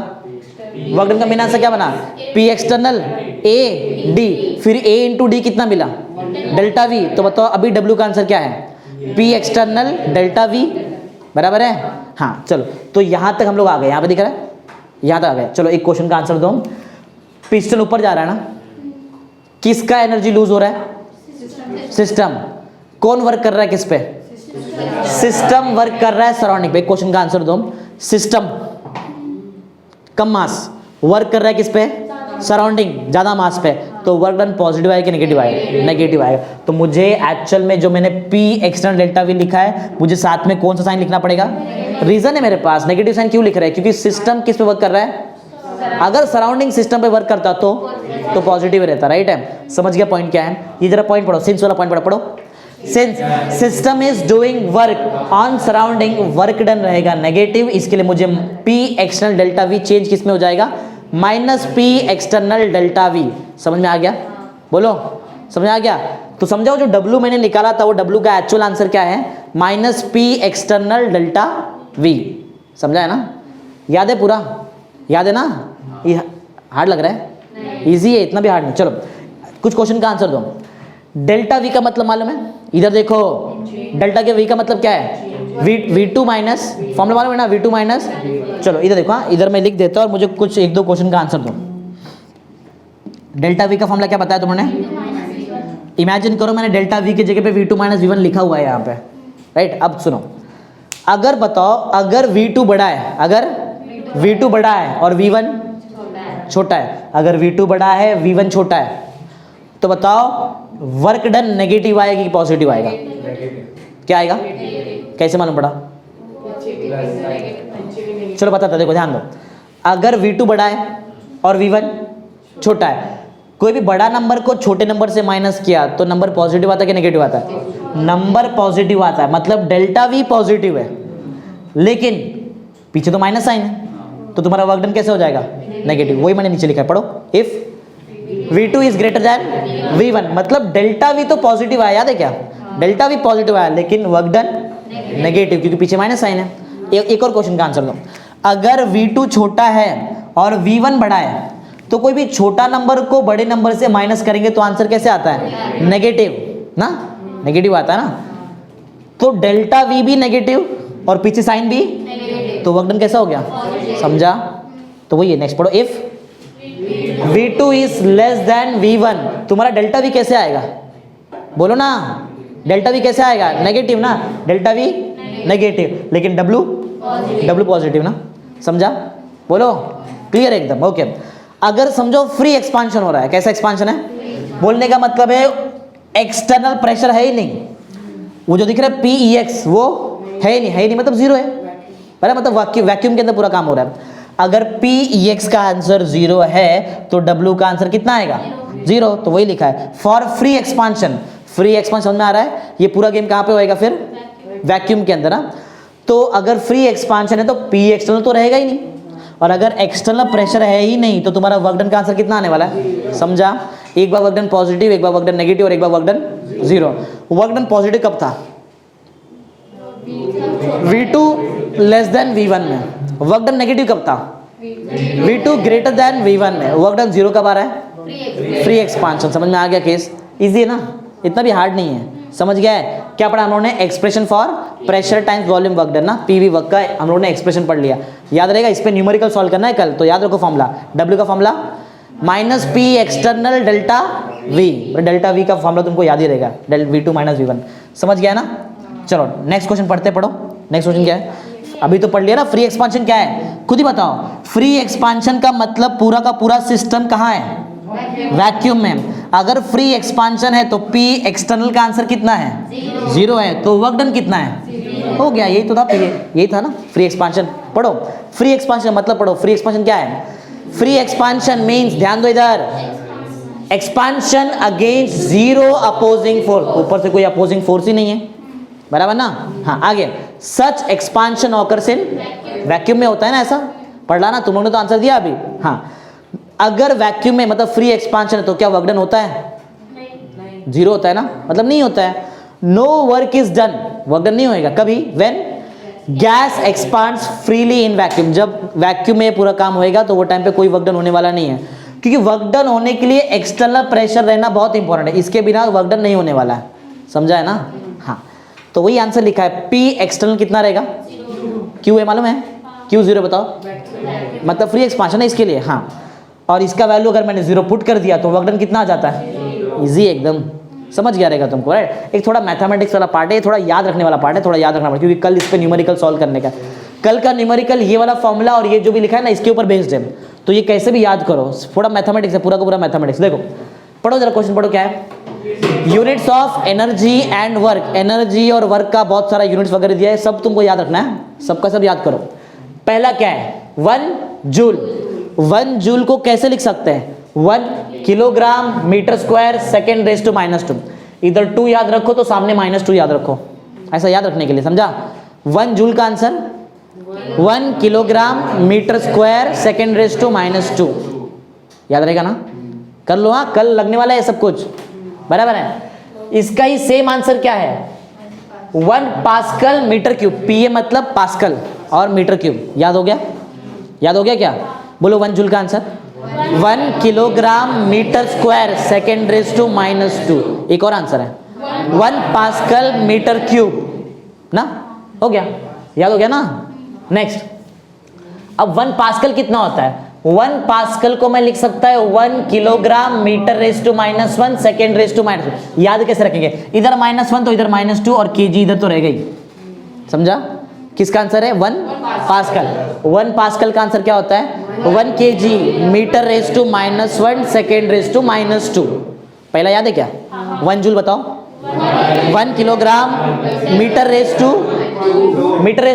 वर्क डन का मेन आंसर क्या बना, P एक्सटर्नल A D, फिर A इंटू डी कितना मिला, डेल्टा V। तो बताओ अभी W का आंसर क्या है, P एक्सटर्नल डेल्टा V, बराबर है। हाँ चलो, तो यहां तक हम लोग आ गए, यहां पे दिख रहा है, यहां तक आ गए। चलो एक क्वेश्चन का आंसर दो, पिस्टन ऊपर जा रहा है ना, किसका एनर्जी लूज हो रहा है, सिस्टम। कौन वर्क कर रहा है किस पे, सिस्टम वर्क कर रहा है सराउंडिंग पे। क्वेश्चन का आंसर दो, सिस्टम कम मास वर्क कर रहा है किस पे, सराउंडिंग ज्यादा मास पे, तो वर्क डन पॉजिटिव आएगा कि नेगेटिव आएगा, नेगेटिव आएगा। तो मुझे एक्चुअल में जो मैंने P एक्सटर्नल डेल्टा V लिखा है, मुझे साथ में कौन सा साइन लिखना पड़ेगा, रीजन है मेरे पास, नेगेटिव साइन क्यों लिख रहा है, क्योंकि सिस्टम किस पे वर्क कर रहा है, अगर सराउंडिंग सिस्टम पे वर्क करता तो पॉजिटिव रहता, राइट है। समझ गया पॉइंट क्या है, ये जरा पॉइंट पढ़ो, सिंस वाला पॉइंट पढ़ो। Since system is doing work on surrounding, work done रहेगा नेगेटिव, इसके लिए मुझे P external delta V change किस में हो जाएगा, minus P external delta V। समझ में आ गया, बोलो समझ में आ गया। तो समझाओ जो W मैंने निकाला था वो W का एक्चुअल आंसर क्या है, minus P external delta V। समझा है ना, याद है पूरा, याद है ना, ये हार्ड लग रहा है, इजी है, इतना भी हार्ड नहीं। चलो कुछ क्वेश्चन का आंसर दो। डेल्टा V का मतलब मालूम है, इधर देखो, डेल्टा के V का मतलब क्या है, V2 माइनस, फॉर्मूला मालूम है ना, V2 माइनस, चलो इधर देखो, हाँ इधर मैं लिख देता हूँ और मुझे कुछ एक दो क्वेश्चन का आंसर दो। डेल्टा V का फॉर्मूला क्या बताया तुमने, इमेजिन करो मैंने डेल्टा V की जगह पे V2 माइनस V1 लिखा हुआ है यहाँ पे, राइट। अब सुनो, अगर बताओ, अगर V2 बड़ा है, अगर V2 बड़ा है और V1 छोटा है, अगर V2 बड़ा है V1 छोटा है, तो बताओ वर्क डन नेगेटिव आएगा कि पॉजिटिव आएगा, क्या आएगा, कैसे मालूम पड़ा, चलो बताता, देखो ध्यान दो। अगर V2 बड़ा है और V1 छोटा है, कोई भी बड़ा नंबर को छोटे नंबर से माइनस किया तो नंबर पॉजिटिव आता है कि नेगेटिव आता है, नंबर पॉजिटिव आता है, मतलब डेल्टा V पॉजिटिव है, लेकिन पीछे तो माइनस साइन है, तो तुम्हारा वर्क डन कैसे हो जाएगा, नेगेटिव। वही मैंने नीचे लिखा है, पढ़ो, if V2 is greater than V1, मतलब डेल्टा V तो पॉजिटिव आया, याद है क्या, डेल्टा V पॉजिटिव आया, लेकिन वर्क डन नेगेटिव, क्योंकि पीछे माइनस साइन है। एक और क्वेश्चन का आंसर दो। अगर V2 छोटा है और V1 बड़ा है, तो कोई भी छोटा नंबर को बड़े नंबर से माइनस करेंगे तो आंसर कैसे आता है, नेगेटिव ना, नेगेटिव आता है ना। तो डेल्टा V भी नेगेटिव और पीछे साइन भी, तो वर्क डन कैसा हो गया, समझा। तो वही है, नेक्स्ट पढ़ो, if V2 is less than V1, तुम्हारा डेल्टा V कैसे आएगा, बोलो ना, डेल्टा V कैसे आएगा, नेगेटिव ना, डेल्टा V नेगेटिव, लेकिन W पॉजिटिव ना, समझा, बोलो, क्लियर एकदम, ओके। अगर समझो फ्री एक्सपांशन हो रहा है, कैसा एक्सपांशन है, बोलने का मतलब है एक्सटर्नल प्रेशर है ही नहीं, वो जो दिख रहा है PEX वो है ही नहीं, मतलब जीरो है, बराबर, मतलब वैक्यूम के अंदर पूरा काम हो रहा है। अगर PEX का आंसर जीरो है तो W का आंसर कितना आएगा, जीरो, तो वही लिखा है for free expansion. Free expansion समझ में आ रहा है, ये पूरा गेम कहाँ पे होएगा फिर, वैक्यूम के अंदर ना। तो अगर फ्री एक्सपांशन है तो P एक्सटर्नल तो रहेगा ही नहीं, और अगर एक्सटर्नल प्रेशर है ही नहीं तो तुम्हारा वर्क डन का आंसर कितना आने वाला है, समझा। एक बार वर्क डन पॉजिटिव, एक बार वर्क डन नेगेटिव और एक बार work done zero. Work done positive कब था, V2 लेस देन V1 में। वर्क डन नेगेटिव कब था, V2 ग्रेटर देन V1 में। वर्क डन जीरो कब आ रहा है, फ्री एक्सपांशन। समझ में आ गया केस, इजी है ना, इतना भी हार्ड नहीं है, समझ गया है। क्या पढ़ा हम लोगों ने, expression for pressure times volume work done ना, पीवी वर्क का हम लोगों ने एक्सप्रेशन पढ़ लिया, याद रहेगा। इस पे न्यूमेरिकल सॉल्व करना है कल, तो याद रखो फॉर्मूला, डब्ल्यू का formula minus P external delta we, delta V का फॉर्मूला तुमको याद ही रहेगा, डेल V2 माइनस V1, समझ गया ना। चलो नेक्स्ट क्वेश्चन पढ़ते, पढ़ो नेक्स्ट क्वेश्चन क्या है। अभी तो पढ़ लिया ना, फ्री एक्सपांशन क्या है, खुद ही बताओ। फ्री एक्सपांशन का मतलब पूरा का पूरा सिस्टम कहाँ है, वैक्यूम में। अगर फ्री एक्सपांशन है तो P एक्सटर्नल का आंसर कितना है, 0 है, तो वर्क डन कितना है, हो गया, यही तो था, यही था ना फ्री एक्सपांशन। पढ़ो फ्री एक्सपांशन मतलब पढ़ो, फ्री एक्सपांशन क्या है। फ्री एक्सपांशन मींस, ध्यान दो इधर, expansion against zero opposing force, ऊपर से कोई अपोजिंग फोर्स ही नहीं है, बराबर ना। हाँ आगे, सच एक्सपांशन ऑकर्स इन वैक्यूम में होता है ना, ऐसा पढ़ ला ना तुम लोगों ने, तो आंसर दिया अभी। हाँ अगर वैक्यूम में मतलब फ्री एक्सपांशन है तो क्या वर्क डन होता है, 0 होता है ना, मतलब नहीं होता है। No work is done, work done नहीं होएगा कभी, when gas expands freely in vacuum, जब वैक्यूम में पूरा काम होएगा तो वो टाइम पे कोई वर्क डन होने वाला नहीं है, क्योंकि वर्क डन होने के लिए एक्सटर्नल प्रेशर रहना बहुत इंपॉर्टेंट है, इसके बिना वर्क डन नहीं होने वाला है, समझा है ना। हाँ तो वही आंसर लिखा है, P एक्सटर्नल कितना रहेगा, Q है मालूम है, Q 0 बताओ, मतलब फ्री एक्सपांशन है इसके लिए। हाँ और इसका वैल्यू अगर मैंने 0 पुट कर दिया तो वर्क डन कितना आ जाता है, इजी एकदम, समझ गया रहेगा तुमको, राइट। एक थोड़ा मैथमेटिक्स वाला पार्ट है, थोड़ा याद रखने वाला पार्ट है, थोड़ा याद रखना पड़ेगा, क्योंकि कल इस पे न्यूमेरिकल सॉल्व करने का, कल का न्यूमेरिकल ये वाला फॉर्मूला और ये जो भी लिखा है ना इसके ऊपर बेस्ड है, तो ये कैसे भी याद करो, थोड़ा मैथमेटिक्स है, पूरा का पूरा मैथमेटिक्स। देखो पढ़ो जरा क्वेश्चन पढ़ो, क्या है, units of energy and work, energy और वर्क का बहुत सारा यूनिट्स वगैरह दिया है, सब तुमको याद रखना है, सबका सब याद करो। पहला क्या है, 1 जूल, 1 जूल को कैसे लिख सकते हैं, 1 kilogram metre square second raise to -2, इधर 2 याद रखो तो सामने -2 याद रखो, ऐसा याद रखने के लिए, समझा। 1 जूल का answer 1 kilogram metre square second raise to -2, याद रहेगा ना, कर लो। हाँ कल लगने वाला है सब कुछ, बराबर है। इसका ही सेम आंसर क्या है, 1 पास्कल मीटर क्यूब, पीए मतलब पास्कल और मीटर क्यूब, याद हो गया, याद हो गया क्या, बोलो 1 जूल का answer 1 kilogram metre square second raise to -2। एक और आंसर है 1 पास्कल मीटर क्यूब ना, हो गया, याद हो गया ना। नेक्स्ट, अब 1 पास्कल कितना होता है, 1 पास्कल को मैं लिख सकता है 1 kilogram metre raise to -1 second raise to -2, याद कैसे रखेंगे, इधर -1 तो इधर -2 और केजी इधर तो रहेगा ही, समझा। किसका आंसर है 1 पास्कल, 1 पास्कल का आंसर क्या होता है 1 KG metre raise to -1 second raise to -2। पहला याद है क्या, 1 जूल बताओ, 1 किलोग्राम मीटर रेज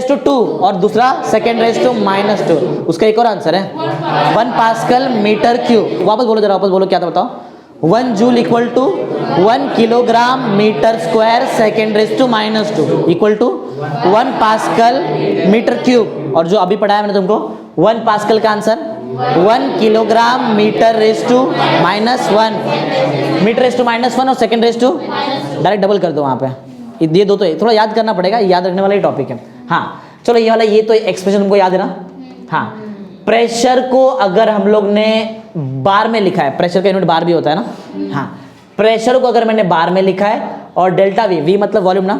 टू 2 और दूसरा सेकेंड रेज टू -2, उसका एक और आंसर है 1 पास्कल मीटर क्यूब। वापस बोलो जरा, वापस बोलो क्या था बताओ, 1 joule equal to 1 kilogram metre square second raise to -2 equal to 1 pascal metre cube, और जो अभी पढ़ाया मैंने तुमको 1 पास्कल का answer 1 kilogram metre raise to -1, metre raise to -1 और second raise to, direct double कर दो वहाँ पे, ये दो तो थोड़ा याद करना पड़ेगा, याद रखने वाला ही टॉपिक है। हाँ चलो ये वाला, ये तो एक्सप्रेशन तुमको याद है ना। हाँ प्रेशर को अगर हम लोग ने बार में लिखा है, प्रेशर का यूनिट बार भी होता है ना। हाँ प्रेशर को अगर मैंने बार में लिखा है और डेल्टा वी, वी मतलब वॉल्यूम ना,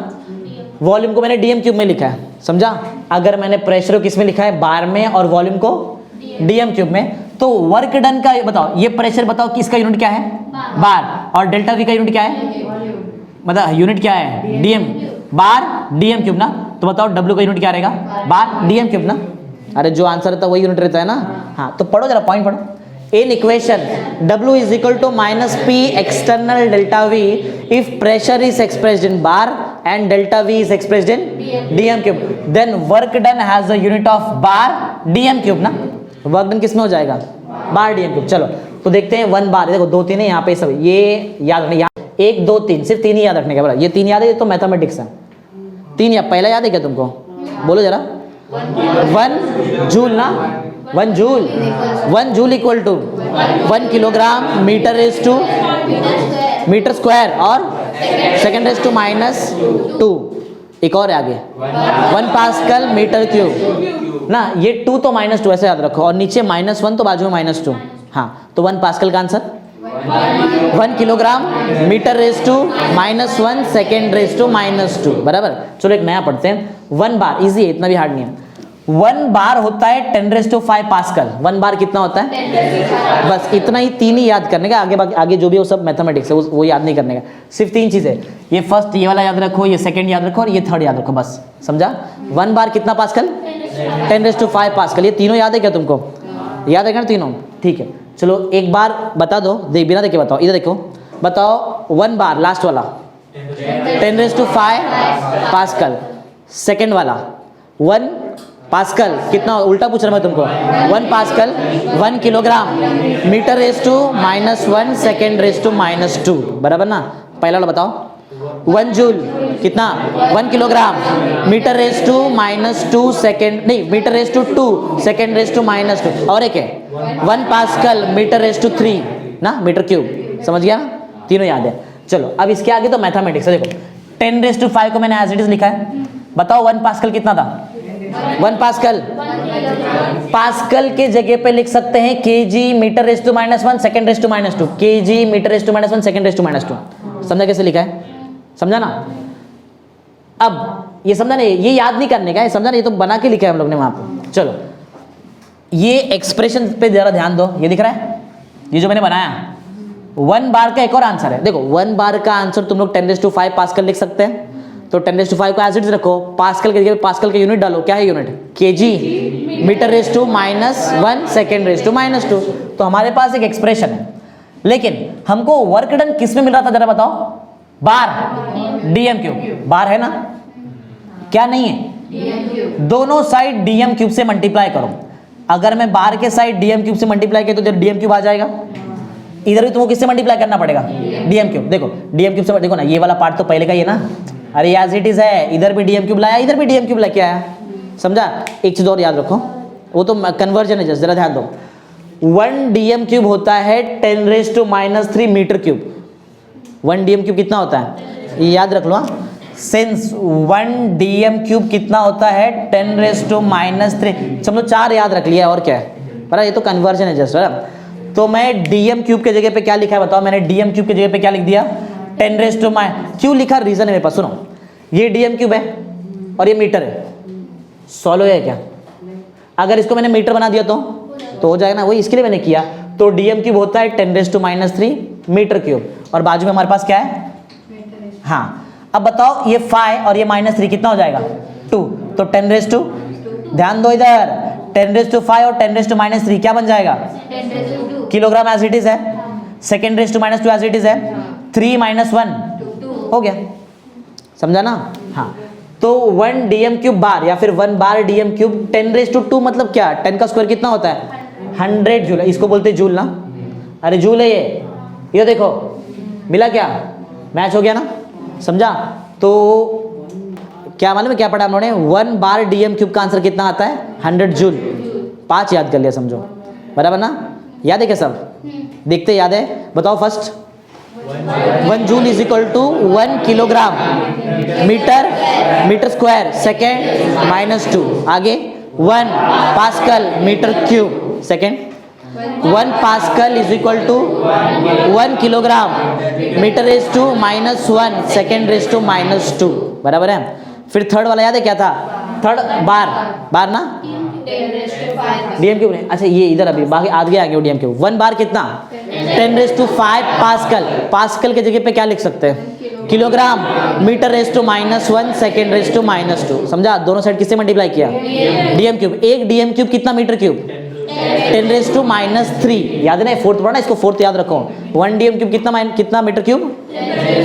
वॉल्यूम को मैंने डीएम क्यूब में लिखा है, समझा। अगर मैंने प्रेशर को किस में लिखा है, बार में, और वॉल्यूम को डीएम क्यूब में, तो वर्क डन का बताओ, ये प्रेशर बताओ कि इसका यूनिट क्या है, बार, और डेल्टा वी का यूनिट क्या है, मतलब यूनिट क्या है डीएम, बार डीएम क्यूब ना, तो बताओ डब्ल्यू का यूनिट क्या रहेगा, बार डीएम क्यूब ना। अरे जो आंसर रहता है वही यूनिट रहता है ना। हाँ तो पढ़ो जरा पॉइंट पढ़ो, in equation W is equal to -P external delta V if pressure is expressed in bar and delta V is expressed in dm cube, then work done has a unit of bar dm cube ना, work done किस में हो जाएगा, बार DM cube. चलो तो देखते हैं 1 बार, देखो 2 3 है यहाँ पे, सब ये याद रखना, यहाँ 1 2 3 सिर्फ 3 ही याद रखने का, ये 3 याद है, ये तो मैथमेटिक्स है। 3 या पहला याद है क्या तुमको, बोलो जरा, 1 जूल ना, 1 joule equal to 1 kilogram metre raise to metre square और सेकेंड रेज टू -2, एक और आगे 1 पास्कल मीटर क्यूब ना, ये 2 तो -2 ऐसे याद रखो, और नीचे -1 तो बाजू में -2। हाँ तो 1 पास्कल का answer 1 kilogram metre raise to -1 second raise to -2, बराबर। चलो एक नया पढ़ते हैं। 1 बार, इजी है, इतना भी हार्ड नहीं है। 1 बार होता है 10⁵ पास्कल। 1 बार कितना होता है? बस इतना ही, 3 ही याद करने का, आगे जो भी वो सब मैथमेटिक्स है वो याद नहीं करने का, सिर्फ 3 चीज़ें। ये फर्स्ट ये वाला याद रखो, ये सेकंड याद रखो और ये थर्ड याद रखो, बस समझा। 1 बार कितना पास्कल? 10⁵ पास्कल। ये तीनों याद है क्या तुमको? याद है क्या तीनों? ठीक है, चलो एक बार बता दो, बिना देखे बताओ, इधर देखो, बताओ 1 बार लास्ट वाला 10⁵ पास्कल, सेकंड वाला 1 पास्कल कितना, उल्टा पूछ रहा मैं तुमको, 1 pascal 1 kilogram metre raise to -1 second raise to -2, बराबर ना। पहला वाला बताओ 1 जूल कितना, 1 kilogram metre raise to -2 second, नहीं meter raise to 2 second raise to -2, और एक है 1 पास्कल मीटर रेस टू 3 ना, मीटर क्यूब, समझ गया? तीनों याद है। चलो अब इसके आगे तो मैथमेटिक्स है। देखो 10⁵ को मैंने एज इट इज लिखा है, बताओ 1 पास्कल कितना था? 1 पास्कल, पास्कल के जगह पे लिख सकते हैं KG metre raise to -1 second raise to -2, KG metre raise to -1 second raise to -2, समझा कैसे लिखा है? समझा ना? अब ये समझा नहीं, ये याद नहीं करने का है, समझा नहीं, ये तो बना के लिखा है हम लोग ने वहां पे। चलो ये एक्सप्रेशन पे जरा ध्यान दो, ये दिख रहा है, ये जो मैंने बनाया 1 बार का एक और आंसर है। देखो 1 बार का आंसर तुम लोग 10⁵ पास्कल लिख सकते हैं, तो 10⁵ को एज इट इज रखो, पास्कल के जगह पास्कल का यूनिट डालो, क्या है unit? KG metre raise to -1 second raise to -2। तो हमारे पास एक एक्सप्रेशन है, लेकिन हमको वर्क डन किस में मिल रहा था जरा बताओ? बार, डीएम क्यूब, बार है ना, क्या नहीं है? दोनों साइड डीएम क्यूब से मल्टीप्लाई करो। अगर मैं बार के साइड डीएम क्यूब से मल्टीप्लाई किया तो डीएम क्यूब आ जाएगा। इधर भी तुमको किससे मल्टीप्लाई करना पड़ेगा? DM cube. देखो डीएम क्यूब से, देखो ना ये वाला पार्ट तो पहले का ही है ना, अरे एज इट इज है, इधर भी डीएम क्यूब लाया, इधर भी डीएम क्यूब लेके आया, समझा? एक चीज और याद रखो, वो तो कन्वर्जन है, जरा ध्यान दो। 1 डीएम क्यूब होता है 10⁻³ मीटर क्यूब। 1 डीएम क्यूब कितना होता है? ये याद रख लो, सिंस 1 डीएम क्यूब कितना होता है? 10⁻³ समझो, 4 याद रख लिया, और क्या है? पर ये तो कन्वर्जन है जस्ट। तो मैं डीएम क्यूब के जगह पे क्या लिखा है बताओ? मैंने डीएम क्यूब के जगह पे क्या लिख दिया? 10⁻, क्यों लिखा? रीजन है मेरे पास, सुनो। ये डीएम क्यूब है और ये मीटर है, सॉल्व है क्या? अगर इसको मैंने मीटर बना दिया तो हो जाएगा ना, वही इसके लिए मैंने किया। तो डीएम क्यूब होता है 10⁻³ मीटर क्यूब, और बाजू में हमारे पास क्या है? हाँ, अब बताओ ये 5 और ये -3 कितना हो जाएगा? 2, तो 10⁻, ध्यान दो इधर, 10⁻5 और 10⁻³ क्या बन जाएगा? किलोग्राम एज इट इज है, second raise to -2 as it is है, 3 - 1 हो गया, समझा ना? हाँ, तो 1 डीएम क्यूब बार या फिर 1 बार डीएम क्यूब 10⁻² मतलब क्या? 10 का स्क्वायर कितना होता है? 100 जूल, इसको बोलते हैं जूल ना, अरे जूल है ये देखो, मिला क्या? मैच हो गया ना, समझा? तो क्या मालूम है क्या पढ़ा हम लोगों ने? 1 बार डीएम क्यूब का आंसर कितना आता है? 100 जूल। 5 याद कर लिया समझो, बराबर ना? याद है क्या सब? देखते याद है, बताओ first. 1 joule is equal to 1 kilogram metre square second -2, आगे 1 pascal metre cube second, 1 pascal is equal to 1 kilogram metre raise to -1 second raise to -2, बराबर है? फिर थर्ड वाला याद है क्या था? थर्ड बार ना, डीएम क्यूब नहीं, अच्छा ये इधर अभी बाकी आगे आ गया डीएम क्यूब। 1 बार कितना? 10⁵ पास्कल, पास्कल के जगह पे क्या लिख सकते हैं? Kilogram metre raise to -1 second raise to -2, समझा? दोनों साइड किससे मल्टीप्लाई किया? DM cube. एक डीएम क्यूब कितना मीटर क्यूब? 10⁻³ याद है ना, फोर्थ पढ़ना, इसको फोर्थ याद रखो। 1 डीएम क्यूब कितना मीटर क्यूब?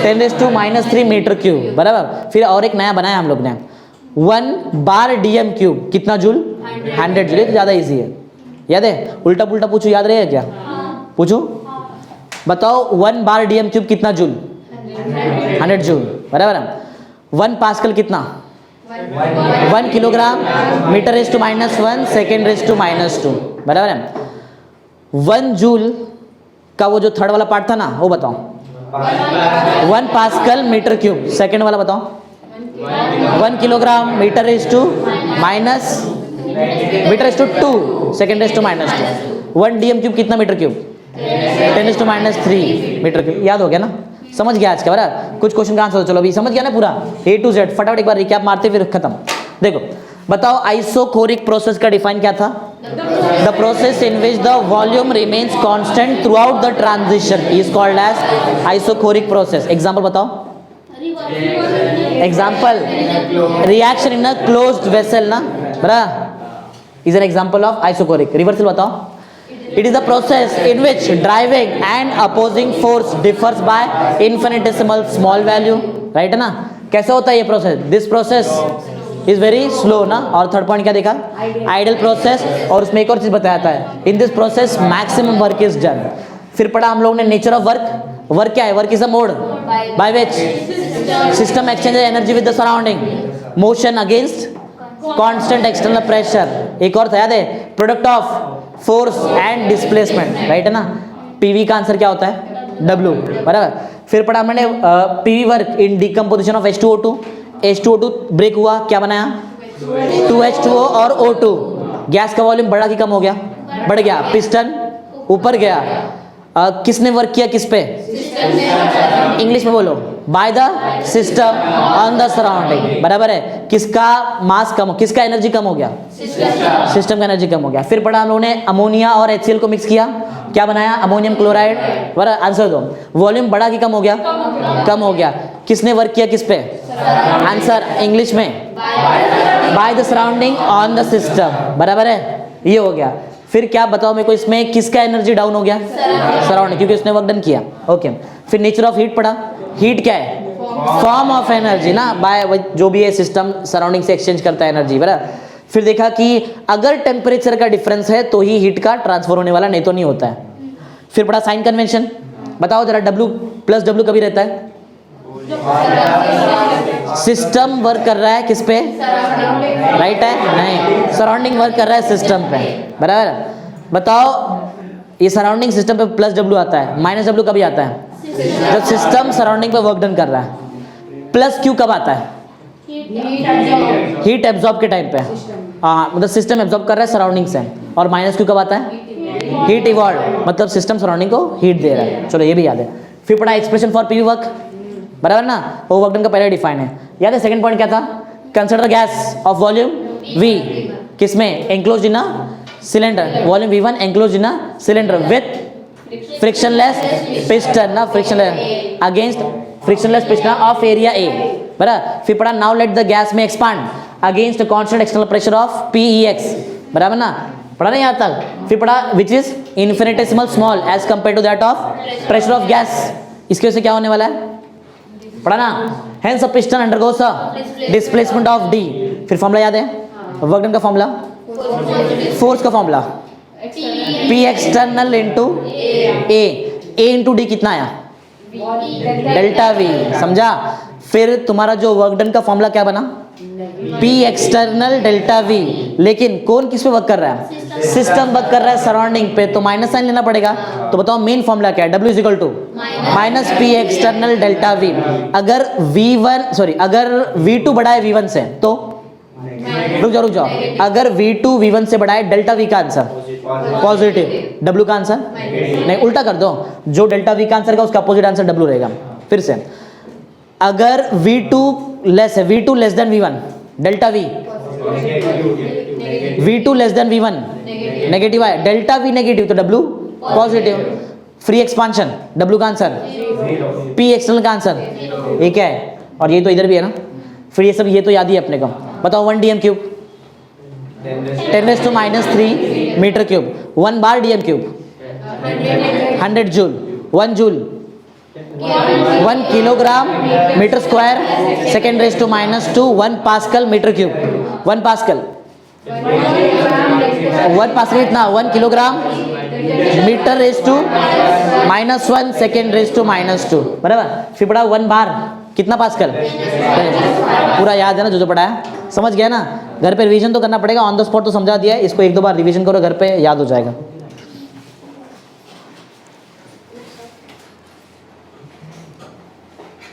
10⁻³ मीटर क्यूब, बराबर? फिर और एक नया बनाया हम लोग ने, 1 बार डीएम क्यूब कितना जूल? 100 जूल। तो ज़्यादा इजी है, याद है? उल्टा पुल्टा पूछो, याद रहेगा क्या? पूछो, बताओ 1 बार डीएम क्यूब कितना जूल? 100 जूल, बराबर है? 1 पास्कल कितना? 1 kilogram metre raise to -1 second raise to -2, बराबर है? 1 जूल का वो जो थर्ड वाला पार्ट था ना, वो बताओ। 1 पास्कल मीटर क्यूब, सेकेंड वाला बताओ। 1 kilogram metre raise to -2 second raise to -2, 1 DM cube कितना मीटर क्यूब? 10⁻³ metre cube. याद हो गया ना, समझ गया आज का बराबर। कुछ क्वेश्चन का आंसर, चलो अभी समझ गया ना पूरा A to Z। फटाफट एक बार रिकैप मारते फिर खत्म। देखो बताओ, आइसोकोरिक प्रोसेस का डिफाइन क्या था? The process in which the volume remains constant throughout the transition is called as isochoric process. Example बताओ। Example, reaction in a closed vessel ना, बराबर, is an example of isochoric. Reversal बताओ। It is the process in which driving and opposing force differs by infinitesimal small value, right है ना? कैसे होता है ये process? This process is very slow ना। और थर्ड पॉइंट क्या देखा? Ideal process. और उसमें एक और चीज बताया था, in this process maximum work is done. फिर पढ़ा हम लोगों ने नेचर ऑफ वर्क। वर्क क्या है? Work is a mode by which system exchanges energy with the surrounding, motion against constant external pressure. एक और था, याद है? Product of force and displacement, right है ना? पीवी का आंसर क्या होता है? W, बराबर। फिर पढ़ा हमने PV work in decomposition of H2O2। H2O2 break हुआ, क्या बनाया? 2H2O और O2। गैस का वॉल्यूम बढ़ा कि कम हो गया? बढ़ गया। पिस्टन ऊपर गया। किसने वर्क किया किस पे? इंग्लिश में बोलो। Bye the system on the surrounding, बराबर है। किसका मास कम, किसका एनर्जी कम हो गया? सिस्टम का एनर्जी कम हो गया। फिर पढ़ा हम लोगों ने अमोनिया और HCl को मिक्स किया, क्या बनाया? अमोनियम क्लोराइड, बराबर। आंसर दो। वॉल्यूम बढ़ा कि कम हो गया? कम हो गया। किसने वर्क किया किस पे? आंसर इंग्लिश में bye the surrounding on the system, बराबर है। ये हो गया। फिर क्या बताओ मेरे को, इसमें किसका एनर्जी डाउन हो गया? सराउंडिंग, क्योंकि उसने वर्क डन किया। ओके। फिर नेचर ऑफ हीट पढ़ा। हीट क्या है? फॉर्म ऑफ एनर्जी ना, बाय जो भी है सिस्टम सराउंडिंग से एक्सचेंज करता है एनर्जी, बराबर। फिर देखा कि अगर टेम्परेचर का डिफरेंस है तो ही हीट का ट्रांसफर होने वाला, नहीं तो नहीं होता है। फिर पढ़ा साइन कन्वेंशन। बताओ जरा, W प्लस W कभी रहता है? सिस्टम वर्क कर रहा है किस पे? राइट है? नहीं, सराउंडिंग वर्क कर रहा है सिस्टम पे, बराबर। बताओ, ये सराउंडिंग सिस्टम पे प्लस W आता है, माइनस W कभी आता है? जब सिस्टम सराउंडिंग पे वर्क डन कर रहा है। प्लस Q कब आता है? हीट एब्जॉर्ब के टाइम पे। हाँ, मतलब सिस्टम एब्जॉर्ब कर रहा है सराउंडिंग से। और माइनस Q कब आता है? हीट इवॉल्व, मतलब सिस्टम सराउंडिंग को हीट दे रहा है। चलो ये भी याद है। फिर पढ़ा एक्सप्रेशन फॉर पीवी वर्क, बराबर ना? वो वर्क डन का पहले डिफाइन है, याद है? सेकंड पॉइंट क्या था? Consider gas of volume V, किसमें? Enclosed in a cylinder. Volume V1 enclosed in a cylinder with frictionless piston ना, frictionless against frictionless piston of area A, बराबर। फिर पढ़ा नाउ लेट द गैस में expand against constant external pressure of PEX, बराबर ना? पढ़ा ना यहाँ तक? फिर पढ़ा which is infinitesimal small as compare to that of pressure of gas. इसकी वजह से क्या होने वाला है? पढ़ा ना? Hence a piston undergoes a displacement of D। फिर फॉर्मूला याद है? वर्क डन का फॉर्मूला, फोर्स का formula P external into A into D कितना आया? डेल्टा V, समझा? फिर तुम्हारा जो वर्क डन का फॉर्मूला क्या बना? P external delta V। लेकिन कौन किस पे वर्क कर रहा है? सिस्टम वर्क कर रहा है सराउंडिंग पे, तो माइनस साइन लेना पड़ेगा। तो बताओ मेन फॉर्मूला क्या है? W is equal to minus P external delta V। अगर अगर V2 बड़ा है V1 से तो रुक जाओ, अगर V2 V1 से बड़ा है, डेल्टा V का आंसर पॉजिटिव, W का आंसर नहीं, उल्टा कर दो। जो डेल्टा V का आंसर का उसका अपोजिट आंसर W रहेगा। फिर से, अगर V2 लेस है, V2 less than V1, delta V, V2 less than V1 negative है, डेल्टा V नेगेटिव तो W positive. Free expansion, W का आंसर, P एक्सटर्नल का आंसर, ये क्या है? और ये तो इधर भी है ना। फिर ये सब ये तो याद ही है अपने को। बताओ 1 DM cube 10⁻³ metre cube, 1 bar DM cube 100 joule, 1 joule 1 kilogram metre square, 2⁻², 1 pascal metre cube, 1 pascal इतना 1 किलोग्राम मीटर (-1 2), बराबर। फिर पढ़ा 1 बार कितना पास्कल, पूरा याद है ना? जो पढ़ा है समझ गया ना? घर पे रिवीजन तो करना पड़ेगा, ऑन द स्पॉट तो समझा दिया है, इसको 1-2 बार रिवीजन करो घर पे, याद हो जाएगा।